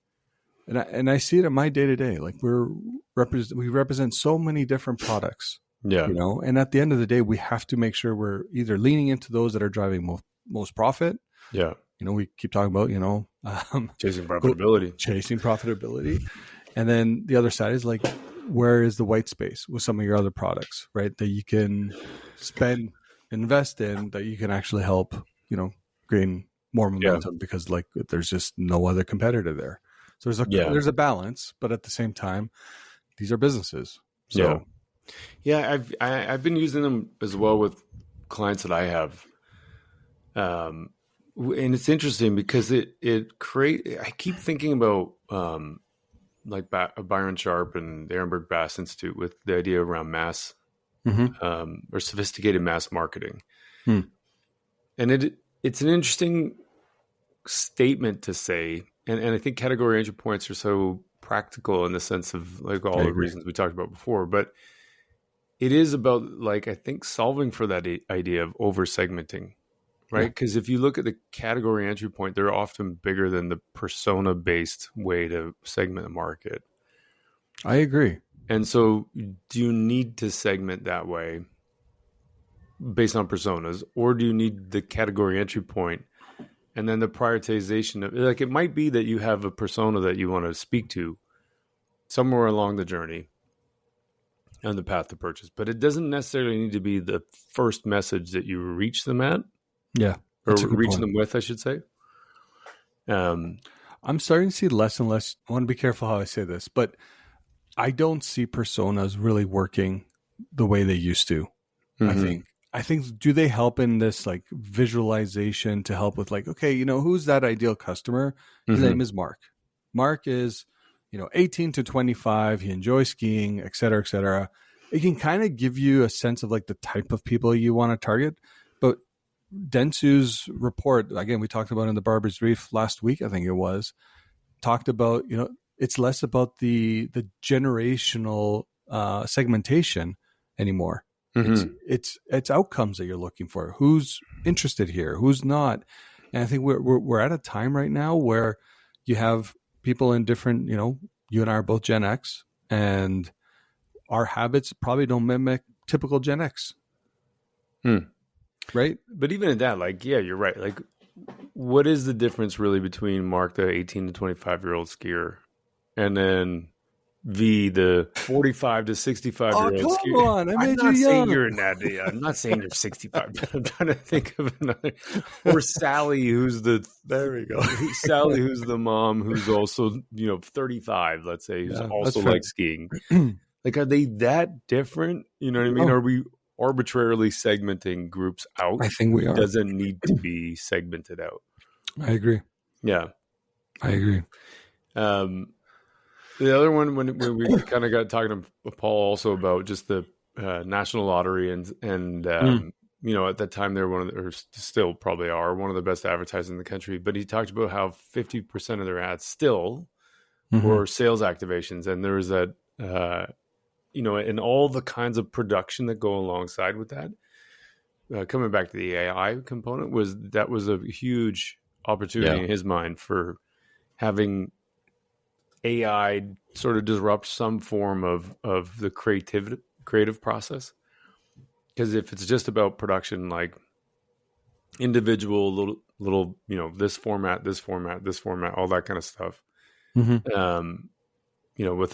And I see it in my day-to-day. Like we represent so many different products
Yeah.
And at the end of the day, we have to make sure we're either leaning into those that are driving most profit.
Yeah.
We keep talking about,
chasing profitability.
Chasing profitability. And then the other side is like, where is the white space with some of your other products, right? That you can invest in, that you can actually help, gain more momentum because like there's just no other competitor there. So there's a balance, but at the same time, these are businesses. So
I've been using them as well with clients that I have. And it's interesting because I keep thinking about like Byron Sharp and the Ehrenberg Bass Institute with the idea around mass or sophisticated mass marketing. And it's an interesting statement to say. And I think category entry points are so practical in the sense of like all the reasons we talked about before. But it is about like, I think solving for that idea of over segmenting. Right. Because if you look at the category entry point, they're often bigger than the persona based way to segment the market.
I agree.
And so do you need to segment that way based on personas, or do you need the category entry point and then the prioritization of like, it might be that you have a persona that you want to speak to somewhere along the journey on the path to purchase, but it doesn't necessarily need to be the first message that you reach them at.
Yeah.
Or reach them with, I should say.
I'm starting to see less and less. I want to be careful how I say this, but I don't see personas really working the way they used to. I think, do they help in this like visualization to help with like, okay, who's that ideal customer? His name is Mark. Mark is, 18 to 25. He enjoys skiing, et cetera, et cetera. It can kind of give you a sense of like the type of people you want to target. But Dentsu's report, again, we talked about in the Barber's Brief last week, I think it was, talked about, it's less about the generational segmentation anymore. It's outcomes that you're looking for. Who's interested here? Who's not? And I think we're at a time right now where you have people in different, you and I are both Gen X, and our habits probably don't mimic typical Gen X. Right.
But even at that, like, yeah, you're right. Like, what is the difference really between Mark, the 18 to 25-year-old skier, and then V, the 45 to 65-year-old skier?
Come on. I'm
not saying you're in that. I'm not saying you're 65. But I'm trying to think of another. Or Sally, who's
there we go.
Sally, who's the mom, who's also, 35, let's say, who's also like skiing. Like, are they that different? You know what I mean? Are we arbitrarily segmenting groups out?
I think we are.
It doesn't need to be segmented out.
I agree.
Yeah.
I agree.
The other one, when we kind of got talking to Paul also about just the national lottery and at that time they were or still probably are one of the best advertisers in the country, but he talked about how 50% of their ads still were sales activations. And there was that, and all the kinds of production that go alongside with that. Coming back to the AI component, was a huge opportunity in his mind for having AI sort of disrupt some form of the creative process. Because if it's just about production, like individual little, this format, all that kind of stuff, with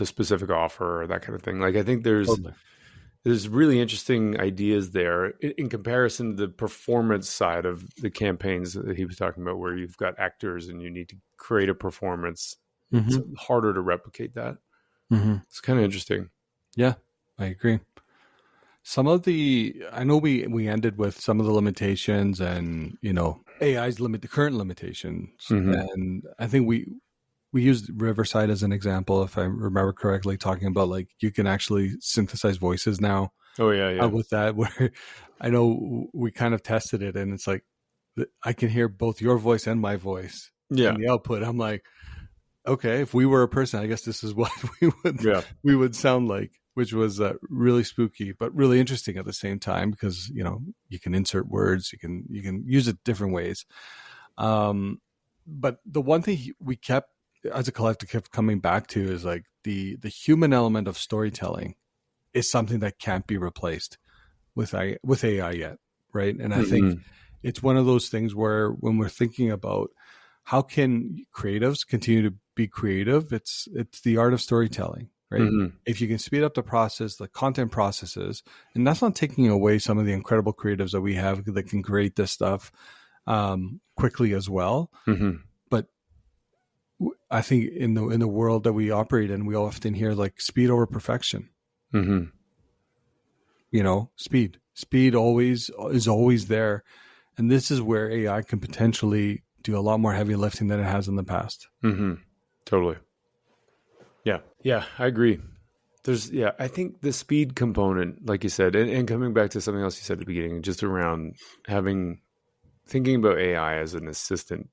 a specific offer or that kind of thing. Like, I think there's really interesting ideas there in comparison to the performance side of the campaigns that he was talking about, where you've got actors and you need to create a performance. It's harder to replicate that. It's kind of interesting.
Yeah, I agree. I know we ended with some of the limitations and, AI's the current limitations. And I think we used Riverside as an example, if I remember correctly, talking about like you can actually synthesize voices now.
Oh yeah.
With that, where I know we kind of tested it, and it's like I can hear both your voice and my voice in the output. I'm like, okay, if we were a person, I guess this is what we would sound like, which was really spooky, but really interesting at the same time, because you can insert words, you can use it different ways. But the one thing we kept as a collective kept coming back to is like the human element of storytelling is something that can't be replaced with AI yet, right? And I think it's one of those things where when we're thinking about how can creatives continue to be creative, it's the art of storytelling, right? If you can speed up the process, the content processes, and that's not taking away some of the incredible creatives that we have that can create this stuff quickly as well. But I think in the world that we operate in, we often hear like speed over perfection. Speed always is always there. And this is where AI can potentially do a lot more heavy lifting than it has in the past.
Totally. Yeah, I agree. I think the speed component, like you said, and coming back to something else you said at the beginning, just around thinking about AI as an assistant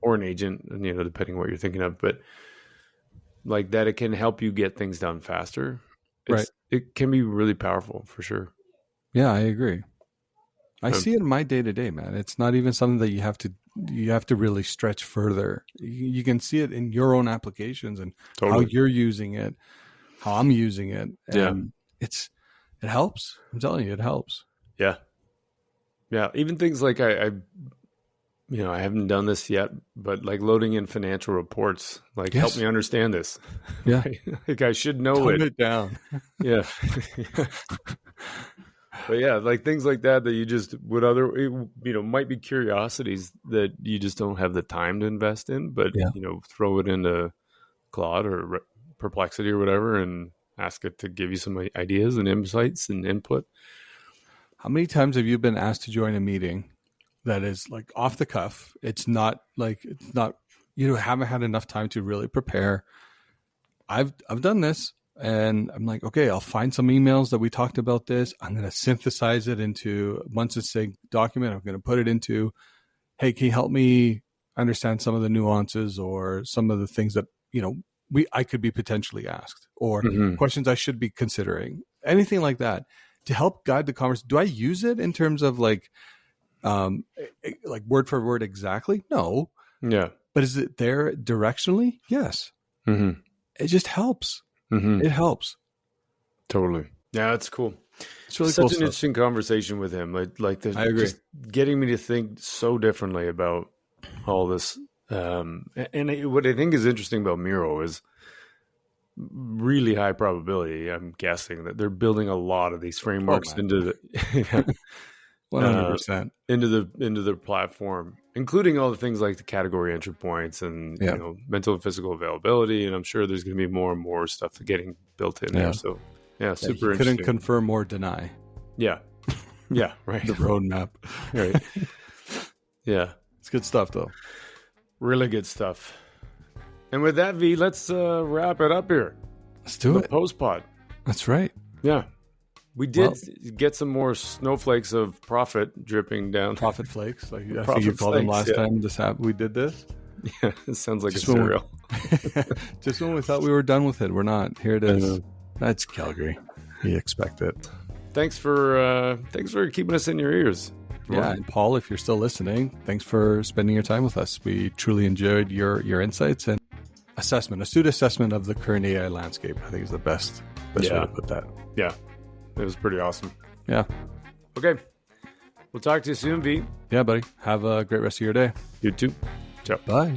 or an agent, depending on what you're thinking of, but like that it can help you get things done faster. It can be really powerful for sure.
Yeah, I agree. I see it in my day-to-day, man. It's not even something that you have to really stretch further. You can see it in your own applications and how you're using it, how I'm using it. And it helps. I'm telling you, it helps.
Yeah. Even things like I haven't done this yet, but like loading in financial reports, like help me understand this.
Yeah.
Like I should know
Tone it down.
Yeah. But yeah, like things like that you just would might be curiosities that you just don't have the time to invest in, but throw it into Claude or Perplexity or whatever and ask it to give you some ideas and insights and input.
How many times have you been asked to join a meeting that is like off the cuff? It's not you haven't had enough time to really prepare. I've done this. And I'm like, okay, I'll find some emails that we talked about this. I'm going to synthesize it into once it's a document. I'm going to put it into, hey, can you help me understand some of the nuances or some of the things that, I could be potentially asked or questions I should be considering, anything like that to help guide the conversation. Do I use it in terms of like word for word exactly? No.
Yeah.
But is it there directionally? Yes. It just helps. It helps.
Totally. Yeah, that's cool.
It's really
such
cool
an
stuff.
Interesting conversation with him. I agree. Just getting me to think so differently about all this. What I think is interesting about Miro is really high probability. I'm guessing that they're building a lot of these frameworks into the
100%
into the platform, including all the things like the category entry points and mental and physical availability. And I'm sure there's going to be more and more stuff getting built in there. So super interesting.
Couldn't confirm or deny.
Yeah, right.
The roadmap.
Right. Yeah,
it's good stuff though.
Really good stuff. And with that, V, let's wrap it up here.
Let's do it.
Post-pod.
That's right.
Yeah. We did get some more snowflakes of profit dripping down.
Profit flakes, like I think you called them last time. We did this.
Yeah, it sounds like a cereal.
Just when we thought we were done with it, we're not. Here it is. That's Calgary. You expect it.
Thanks for keeping us in your ears.
Yeah, and Paul, if you're still listening, thanks for spending your time with us. We truly enjoyed your insights and astute assessment of the current AI landscape. I think is the best way to put that.
Yeah. It was pretty awesome.
Yeah.
Okay. We'll talk to you soon, V.
Yeah, buddy. Have a great rest of your day.
You too. Ciao.
Bye.